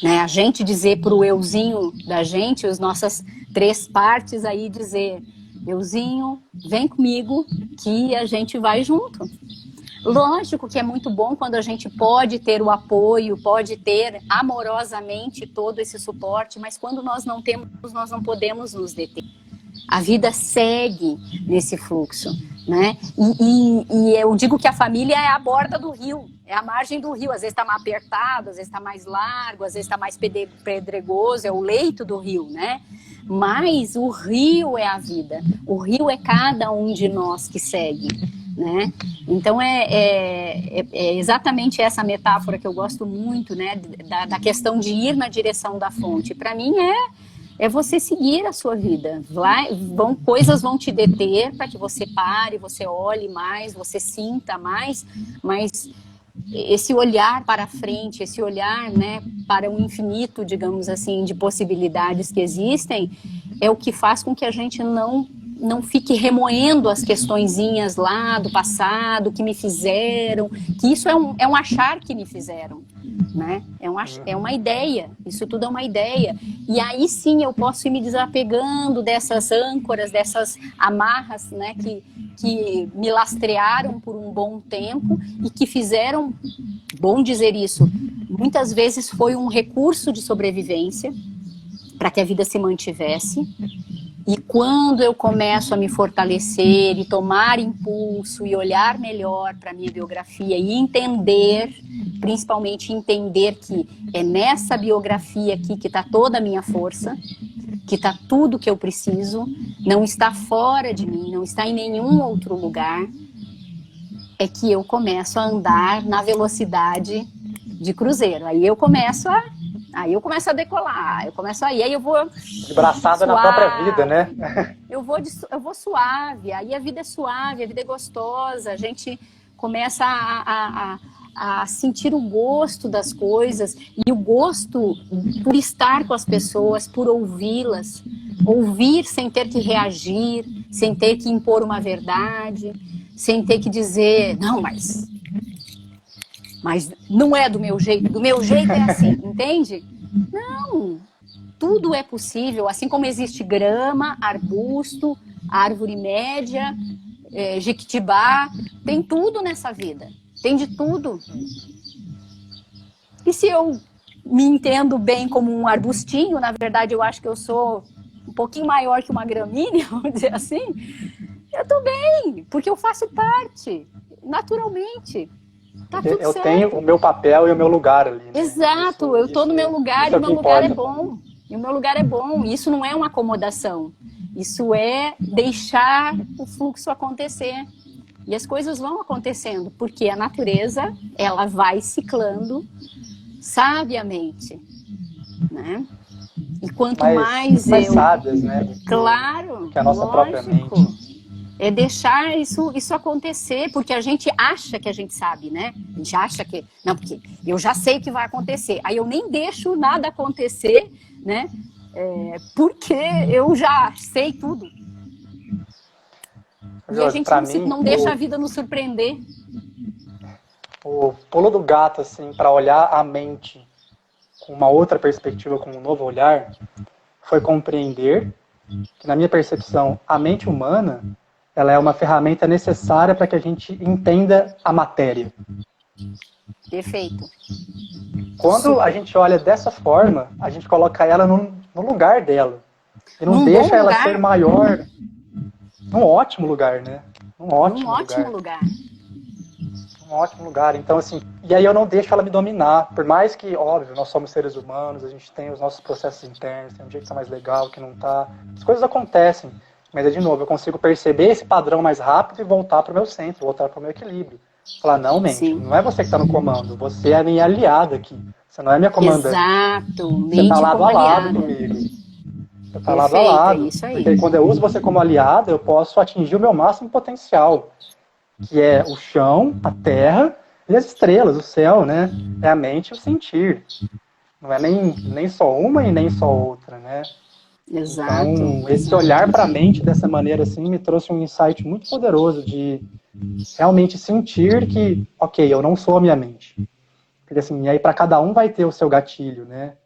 Né? A gente dizer para o euzinho da gente, as nossas três partes aí, dizer, euzinho, vem comigo que a gente vai junto. Lógico que é muito bom quando a gente pode ter o apoio, pode ter amorosamente todo esse suporte, mas quando nós não temos, nós não podemos nos deter. A vida segue nesse fluxo, né? E eu digo que a família é a borda do rio, é a margem do rio. Às vezes está mais apertado, às vezes está mais largo, às vezes está mais pedregoso, é o leito do rio, né? Mas o rio é a vida, o rio é cada um de nós que segue, né? Então é exatamente essa metáfora que eu gosto muito, né? Da questão de ir na direção da fonte. Para mim é você seguir a sua vida. Coisas vão te deter para que você pare, você olhe mais, você sinta mais, mas esse olhar para frente, esse olhar, né, para o infinito, digamos assim, de possibilidades que existem, é o que faz com que a gente não fique remoendo as questõezinhas lá do passado, que me fizeram, que isso é um achar que me fizeram, né? É uma ideia, isso tudo é uma ideia. E aí sim eu posso ir me desapegando dessas âncoras, dessas amarras, né, que me lastrearam por um bom tempo e que fizeram, bom dizer isso, muitas vezes foi um recurso de sobrevivência para que a vida se mantivesse. E quando eu começo a me fortalecer e tomar impulso e olhar melhor para a minha biografia e entender, principalmente entender que é nessa biografia aqui que está toda a minha força, que está tudo que eu preciso, não está fora de mim, não está em nenhum outro lugar, é que eu começo a andar na velocidade de cruzeiro. Aí eu começo a decolar, eu começo aí eu vou de braçada na própria vida, né? Eu vou suave, aí a vida é suave, a vida é gostosa, a gente começa a sentir o gosto das coisas, e o gosto por estar com as pessoas, por ouvi-las, ouvir sem ter que reagir, sem ter que impor uma verdade, sem ter que dizer, não, mas não é do meu jeito é assim, entende? Não, tudo é possível, assim como existe grama, arbusto, árvore média, jequitibá, tem tudo nessa vida, tem de tudo. E se eu me entendo bem como um arbustinho, na verdade eu acho que eu sou um pouquinho maior que uma gramínea, vamos dizer assim, eu tô bem, porque eu faço parte, naturalmente. Tá tudo eu certo. tenho o meu papel e o meu lugar ali. Né? Exato, eu tô no meu lugar e o meu lugar é bom. E o meu lugar é bom. Isso não é uma acomodação. Isso é deixar o fluxo acontecer. E as coisas vão acontecendo, porque a natureza, ela vai ciclando sabiamente, né? E quanto mais sábias, né? Claro, que a nossa própria mente. É deixar isso acontecer, porque a gente acha que a gente sabe, né? A gente acha que... Não, porque eu já sei que vai acontecer. Aí eu nem deixo nada acontecer, né? Porque eu já sei tudo. E a gente não deixa a vida nos surpreender. O pulo do gato, assim, para olhar a mente com uma outra perspectiva, com um novo olhar, foi compreender que, na minha percepção, a mente humana, ela é uma ferramenta necessária para que a gente entenda a matéria. Perfeito. Quando a gente olha dessa forma, a gente coloca ela no lugar dela. E não deixa ela ser maior. Num ótimo lugar, né? Num ótimo lugar. Um ótimo lugar. Então, assim, e aí eu não deixo ela me dominar. Por mais que, óbvio, nós somos seres humanos, a gente tem os nossos processos internos, tem um dia que tá mais legal, que não tá. As coisas acontecem. Mas, de novo, eu consigo perceber esse padrão mais rápido e voltar para o meu centro, voltar para o meu equilíbrio. Falar, não, mente, não é você que está no comando, você é minha aliada aqui. Você não é minha comandante. Exato, você está lado a lado comigo. Você está lado a lado. É isso aí. Porque quando eu uso você como aliada, eu posso atingir o meu máximo potencial. Que é o chão, a terra e as estrelas, o céu, né? É a mente e o sentir. Não é nem só uma e nem só outra, né? Exato. Então, esse olhar para a mente dessa maneira assim me trouxe um insight muito poderoso de realmente sentir que, ok, eu não sou a minha mente. Porque assim, e aí para cada um vai ter o seu gatilho, né?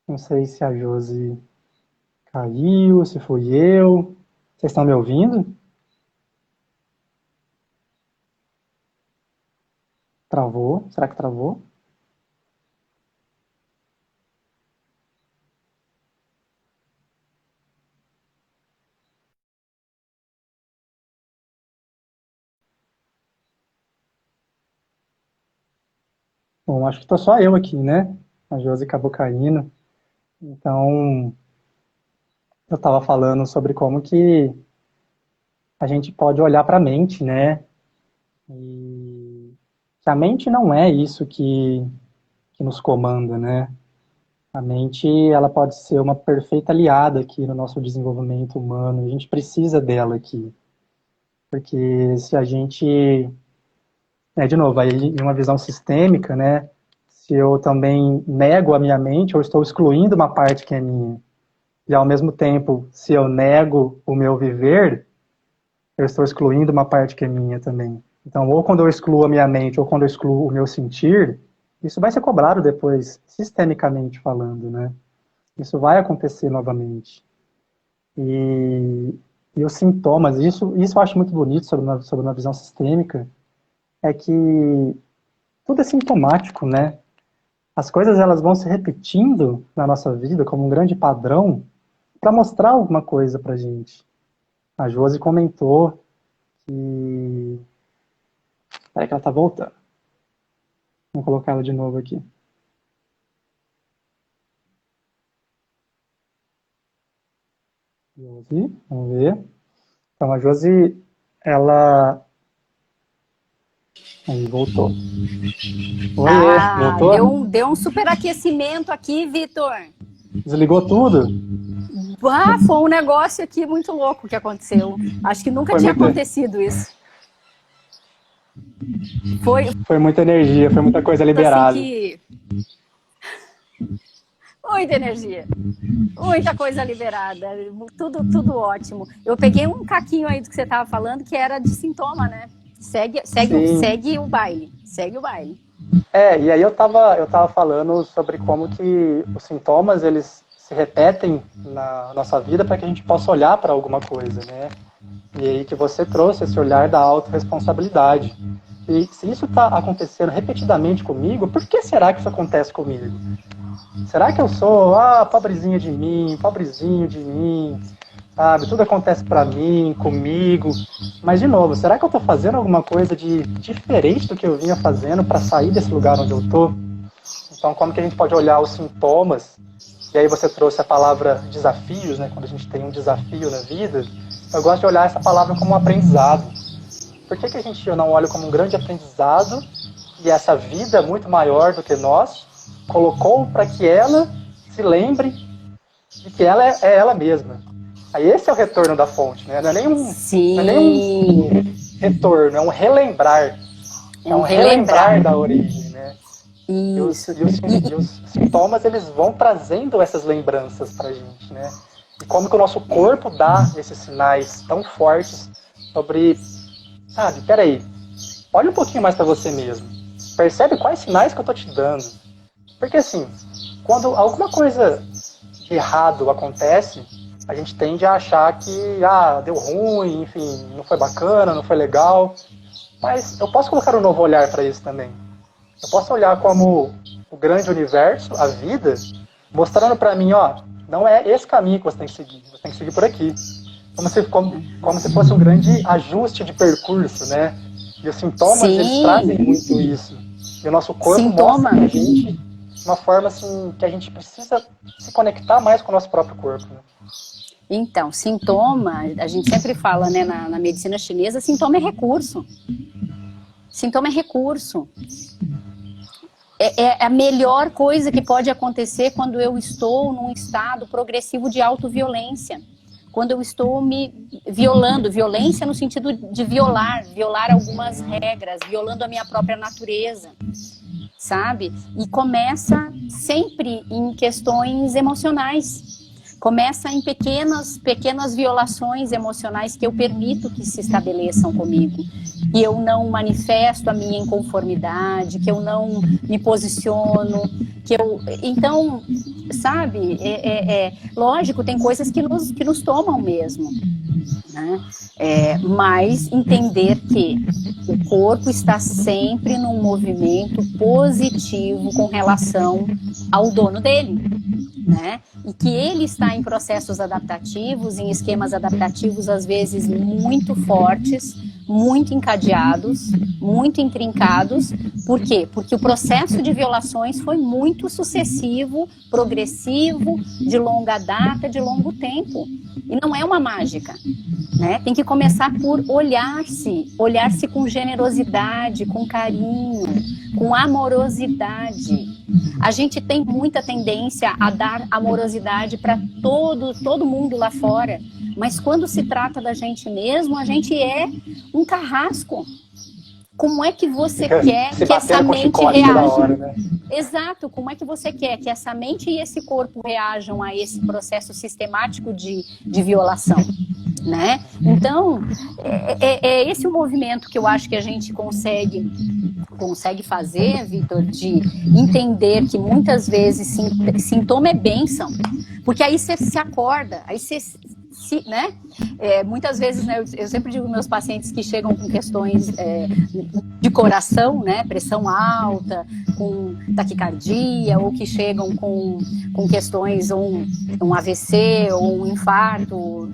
Não sei se a Josi caiu, se fui eu. Vocês estão me ouvindo? Travou? Será que travou? Bom, acho que estou só eu aqui, né? A Josi acabou caindo. Então, eu estava falando sobre como que a gente pode olhar para a mente, né? E que a mente não é isso que nos comanda, né? A mente, ela pode ser uma perfeita aliada aqui no nosso desenvolvimento humano. A gente precisa dela aqui. Porque se a gente... de novo, aí em uma visão sistêmica, né? Se eu também nego a minha mente, eu estou excluindo uma parte que é minha. E ao mesmo tempo, se eu nego o meu viver, eu estou excluindo uma parte que é minha também. Então, ou quando eu excluo a minha mente, ou quando eu excluo o meu sentir, isso vai ser cobrado depois, sistemicamente falando, né? Isso vai acontecer novamente. E os sintomas, isso eu acho muito bonito sobre uma visão sistêmica, é que tudo é sintomático, né? As coisas elas vão se repetindo na nossa vida como um grande padrão para mostrar alguma coisa pra gente. A Josi comentou que... Peraí que ela tá voltando. Vamos colocar ela de novo aqui. Josi, vamos ver. Então a Josi, ela... Aí, voltou. Oiê, voltou? Deu um superaquecimento aqui, Vitor. Desligou tudo? Foi um negócio aqui muito louco que aconteceu. Acho que nunca tinha acontecido isso. Foi muita energia, foi muita coisa liberada. Muita energia. Muita coisa liberada. Tudo ótimo. Eu peguei um caquinho aí do que você estava falando, que era de sintoma, né? Segue o baile. Segue o baile. E aí eu tava falando sobre como que os sintomas, eles se repetem na nossa vida para que a gente possa olhar para alguma coisa, né? E aí que você trouxe esse olhar da autorresponsabilidade. E se isso está acontecendo repetidamente comigo, por que será que isso acontece comigo? Será que eu sou, pobrezinho de mim, sabe? Tudo acontece para mim, comigo. Mas, de novo, será que eu estou fazendo alguma coisa de diferente do que eu vinha fazendo para sair desse lugar onde eu estou? Então, como que a gente pode olhar os sintomas? E aí você trouxe a palavra desafios, né? Quando a gente tem um desafio na vida, eu gosto de olhar essa palavra como um aprendizado. Por que a gente não olha como um grande aprendizado e essa vida muito maior do que nós colocou para que ela se lembre de que ela é ela mesma? Aí esse é o retorno da fonte, né? Não é nem um retorno, é um relembrar. É um relembrar da origem, né? E os sintomas, eles vão trazendo essas lembranças pra gente, né? E como que o nosso corpo dá esses sinais tão fortes sobre... Sabe, peraí, olha um pouquinho mais para você mesmo. Percebe quais sinais que eu tô te dando. Porque assim, quando alguma coisa de errado acontece, a gente tende a achar que, deu ruim, enfim, não foi bacana, não foi legal. Mas eu posso colocar um novo olhar para isso também. Eu posso olhar como o grande universo, a vida, mostrando para mim, não é esse caminho que você tem que seguir por aqui. Como se fosse um grande ajuste de percurso, né? E os sintomas, eles trazem muito isso. E o nosso corpo mostra pra gente uma forma assim, que a gente precisa se conectar mais com o nosso próprio corpo, né? Então, sintoma, a gente sempre fala, né, na medicina chinesa, sintoma é recurso. Sintoma é recurso. É a melhor coisa que pode acontecer quando eu estou num estado progressivo de autoviolência. Quando eu estou me violando, violência no sentido de violar algumas regras, violando a minha própria natureza, sabe? E começa sempre em questões emocionais. Começa em pequenas violações emocionais que eu permito que se estabeleçam comigo. Que eu não manifesto a minha inconformidade, que eu não me posiciono, Então, sabe, lógico, tem coisas que nos tomam mesmo, né? Mas entender que o corpo está sempre num movimento positivo com relação ao dono dele, né? E que ele está em processos adaptativos, em esquemas adaptativos às vezes muito fortes, muito encadeados, muito intrincados. Por quê? Porque o processo de violações foi muito sucessivo, progressivo, de longa data, de longo tempo. E não é uma mágica, né? Tem que começar por olhar-se com generosidade, com carinho, com amorosidade. A gente tem muita tendência a dar amorosidade para todo mundo lá fora, mas quando se trata da gente mesmo, a gente é um carrasco. Como é que você quer que essa mente reaja? Né? Exato, como é que você quer que essa mente e esse corpo reajam a esse processo sistemático de violação? Né? Então, é esse o movimento que eu acho que a gente consegue fazer, Vitor, de entender que muitas vezes sintoma é bênção, porque aí você se acorda, aí você né? Muitas vezes, né, eu sempre digo meus pacientes que chegam com questões de coração, né, pressão alta, com taquicardia, ou que chegam com questões, um AVC ou um infarto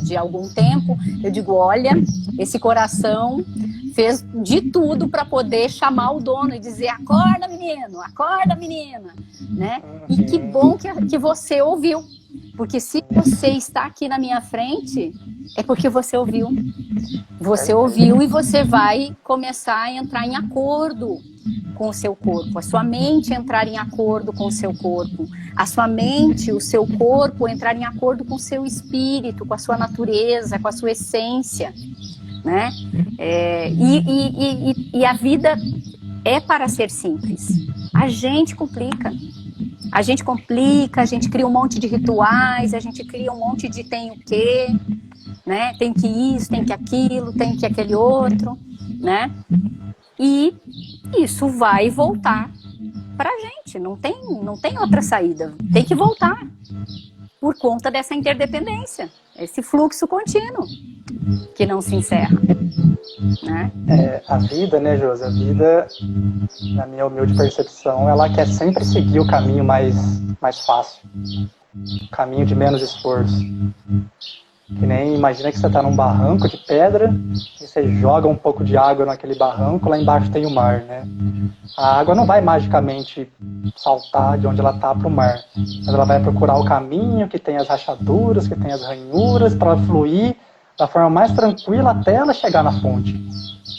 de algum tempo, eu digo, olha, esse coração fez de tudo para poder chamar o dono e dizer, acorda menina, né? E que bom que você ouviu, porque se você está aqui na minha frente, é porque você ouviu. Você ouviu e você vai começar a entrar em acordo com o seu corpo, a sua mente entrar em acordo com o seu corpo, a sua mente, o seu corpo entrar em acordo com o seu espírito, com a sua natureza, com a sua essência, né? E a vida é para ser simples. A gente complica, a gente cria um monte de rituais, a gente cria um monte de tem o quê, né? Tem que isso, tem que aquilo, tem que aquele outro, né? E isso vai voltar pra gente, não tem outra saída, tem que voltar por conta dessa interdependência, esse fluxo contínuo que não se encerra, né? A vida, né, Josi? A vida, na minha humilde percepção, ela quer sempre seguir o caminho mais fácil, o caminho de menos esforço. Que nem imagina que você está num barranco de pedra e você joga um pouco de água naquele barranco, lá embaixo tem o mar, né? A água não vai magicamente saltar de onde ela está para o mar, mas ela vai procurar o caminho que tem as rachaduras, que tem as ranhuras, para ela fluir da forma mais tranquila até ela chegar na fonte.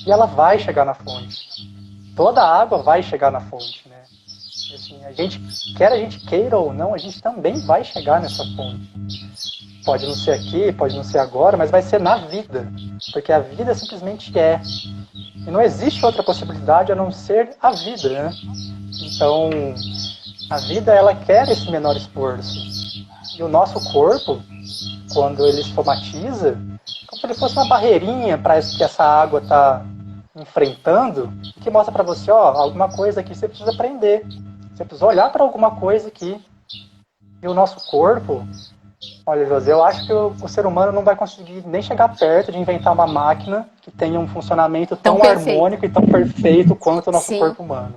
E ela vai chegar na fonte. Toda a água vai chegar na fonte, né? Assim, quer a gente queira ou não, a gente também vai chegar nessa fonte. Pode não ser aqui, pode não ser agora, mas vai ser na vida. Porque a vida simplesmente é. E não existe outra possibilidade a não ser a vida, né? Então, a vida, ela quer esse menor esforço. E o nosso corpo, quando ele somatiza, como se ele fosse uma barreirinha para que essa água está enfrentando, que mostra para você, alguma coisa aqui você precisa aprender. Você precisa olhar para alguma coisa aqui. E o nosso corpo... Olha, José, eu acho que o ser humano não vai conseguir nem chegar perto de inventar uma máquina que tenha um funcionamento tão harmônico e tão perfeito quanto o nosso corpo humano.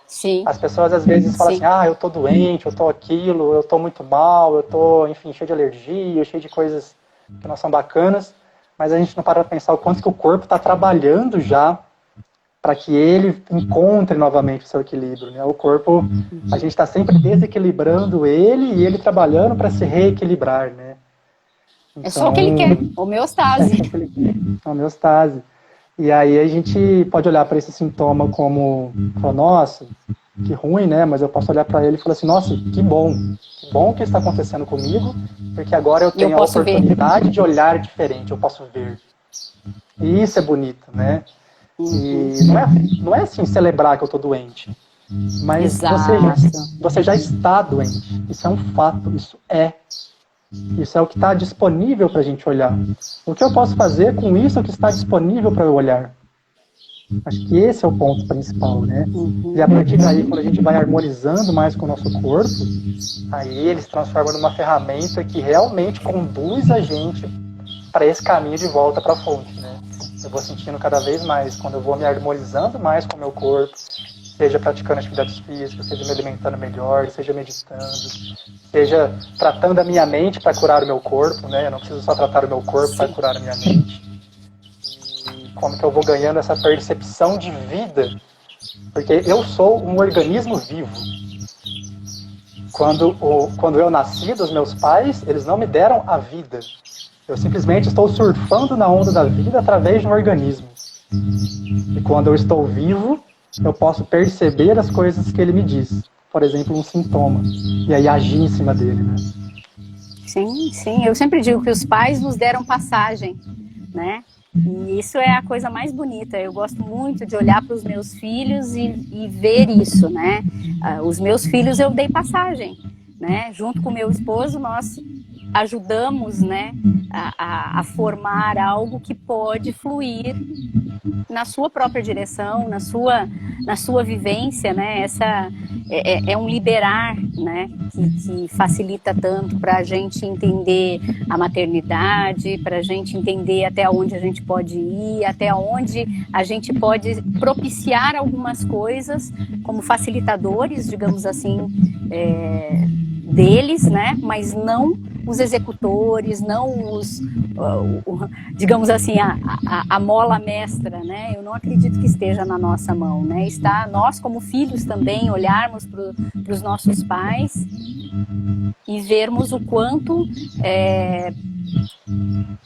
Sim. As pessoas às vezes falam assim, eu tô doente, eu tô aquilo, eu tô muito mal, eu tô, enfim, cheio de alergia, cheio de coisas que não são bacanas, mas a gente não para pra pensar o quanto que o corpo está trabalhando já para que ele encontre novamente o seu equilíbrio, né? O corpo, a gente está sempre desequilibrando ele e ele trabalhando para se reequilibrar, né? Então, é só o que ele quer, homeostase. Homeostase. E aí a gente pode olhar para esse sintoma como, nossa, que ruim, né? Mas eu posso olhar para ele e falar assim, nossa, que bom que está acontecendo comigo, porque agora eu tenho a oportunidade de olhar diferente, eu posso ver. E isso é bonito, né? E não é assim celebrar que eu estou doente, mas você já está doente. Isso é um fato, isso é o que está disponível para a gente olhar. O que eu posso fazer com isso que está disponível para eu olhar? Acho que esse é o ponto principal, né? E a partir daí, quando a gente vai harmonizando mais com o nosso corpo, aí ele se transforma numa ferramenta que realmente conduz a gente para esse caminho de volta para a fonte, né? Eu vou sentindo cada vez mais, quando eu vou me harmonizando mais com o meu corpo, seja praticando atividades físicas, seja me alimentando melhor, seja meditando, seja tratando a minha mente para curar o meu corpo, né? Eu não preciso só tratar o meu corpo para curar a minha mente. E como que eu vou ganhando essa percepção de vida, porque eu sou um organismo vivo. Quando eu nasci dos meus pais, eles não me deram a vida. Eu simplesmente estou surfando na onda da vida através de um organismo. E quando eu estou vivo, eu posso perceber as coisas que ele me diz. Por exemplo, um sintoma. E aí agir em cima dele, né? Sim. Eu sempre digo que os pais nos deram passagem, né? E isso é a coisa mais bonita. Eu gosto muito de olhar para os meus filhos e ver isso, né? Os meus filhos eu dei passagem, né? Junto com o meu esposo, nós ajudamos, né, a formar algo que pode fluir na sua própria direção, na sua vivência, né? Essa é um liberar, né? Que facilita tanto para a gente entender a maternidade, para a gente entender até onde a gente pode ir, até onde a gente pode propiciar algumas coisas como facilitadores, digamos assim, deles, né? Mas não os executores, não os, digamos assim, a mola mestra, né? Eu não acredito que esteja na nossa mão, né? Está nós como filhos também olharmos para os nossos pais e vermos o quanto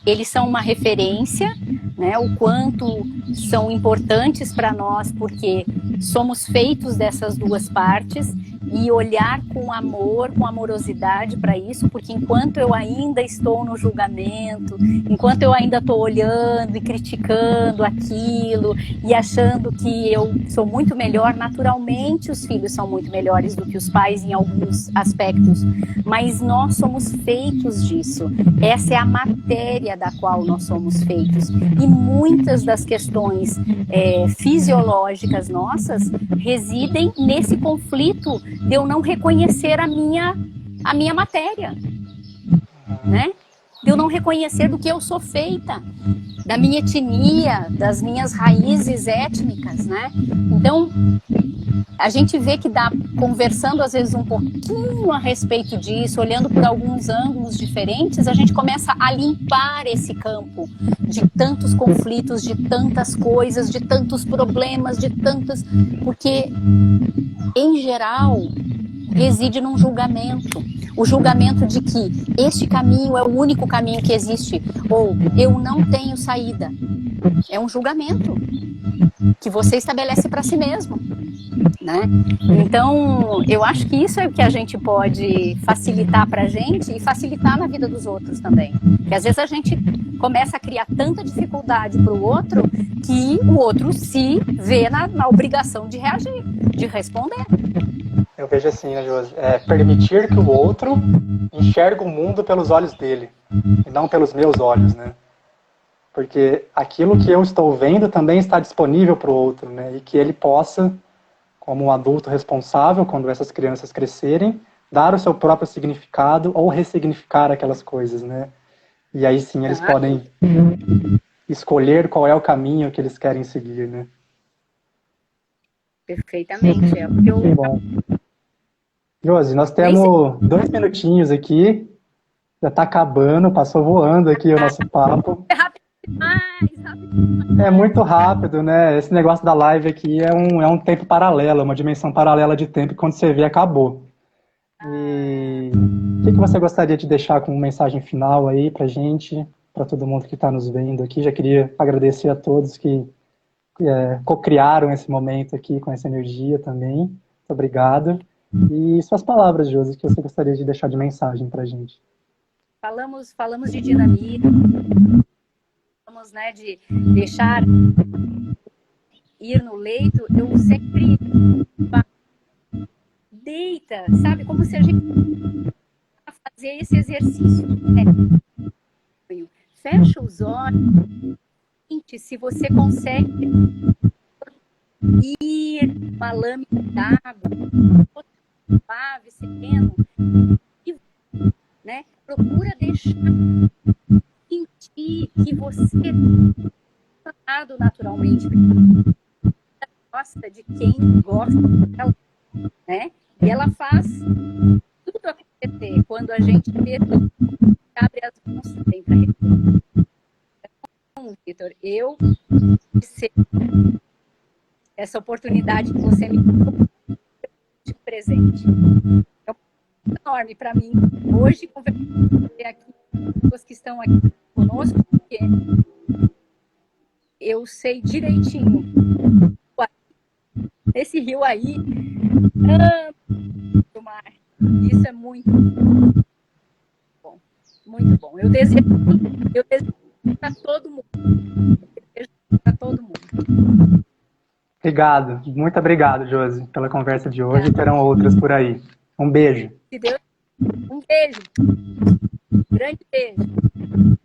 eles são uma referência, né? O quanto são importantes para nós, porque somos feitos dessas duas partes, e olhar com amor, com amorosidade para isso, porque enquanto eu ainda estou no julgamento, enquanto eu ainda estou olhando e criticando aquilo e achando que eu sou muito melhor, naturalmente os filhos são muito melhores do que os pais em alguns aspectos, mas nós somos feitos disso. Essa é a matéria da qual nós somos feitos, e muitas das questões fisiológicas nossas residem nesse conflito de eu não reconhecer a minha matéria, né? De eu não reconhecer do que eu sou feita, da minha etnia, das minhas raízes étnicas, né? Então, a gente vê que dá, conversando às vezes um pouquinho a respeito disso, olhando por alguns ângulos diferentes, a gente começa a limpar esse campo de tantos conflitos, de tantas coisas, de tantos problemas, de tantas... Porque, em geral, reside num julgamento. O julgamento de que este caminho é o único caminho que existe, ou eu não tenho saída. É um julgamento que você estabelece para si mesmo, né? Então, eu acho que isso é o que a gente pode facilitar para a gente e facilitar na vida dos outros também. Porque às vezes a gente começa a criar tanta dificuldade para o outro que o outro se vê na obrigação de reagir, de responder. Eu vejo assim, né, Josi? Permitir que o outro enxergue o mundo pelos olhos dele e não pelos meus olhos, né? Porque aquilo que eu estou vendo também está disponível para o outro, né? E que ele possa, como um adulto responsável, quando essas crianças crescerem, dar o seu próprio significado ou ressignificar aquelas coisas, né? E aí sim eles podem escolher qual é o caminho que eles querem seguir, né? Perfeitamente. Que bom. Josi, nós temos 2 minutinhos aqui, já está acabando, passou voando aqui o nosso papo. É rápido demais. É muito rápido, né? Esse negócio da live aqui é um tempo paralelo, uma dimensão paralela de tempo, que quando você vê, acabou. E o que você gostaria de deixar como mensagem final aí pra gente, para todo mundo que está nos vendo aqui? Já queria agradecer a todos que co-criaram esse momento aqui com essa energia também. Muito obrigado. E suas palavras, Josi, que você gostaria de deixar de mensagem pra gente? Falamos de dinamismo, falamos, né, de deixar ir no leito. Eu sempre deita, sabe? Como se a gente fazer esse exercício, né? Fecha os olhos, se você consegue ir uma lâmina d'água, suave, sereno, e, né? Procura deixar sentir que você é falado naturalmente. Gosta de quem gosta dela, né? E ela faz tudo acontecer quando a gente abre as mãos também para receber. Então, Vitor, eu essa oportunidade que você me deu de presente é enorme para mim. Hoje, conversar aqui com as pessoas que estão aqui conosco, porque eu sei direitinho esse rio aí do mar. Isso é muito bom. Muito bom. Eu desejo para todo mundo. Para todo mundo. Obrigado. Muito obrigado, Josi, pela conversa de hoje. E terão outras por aí. Um beijo. Um beijo. Grande beijo.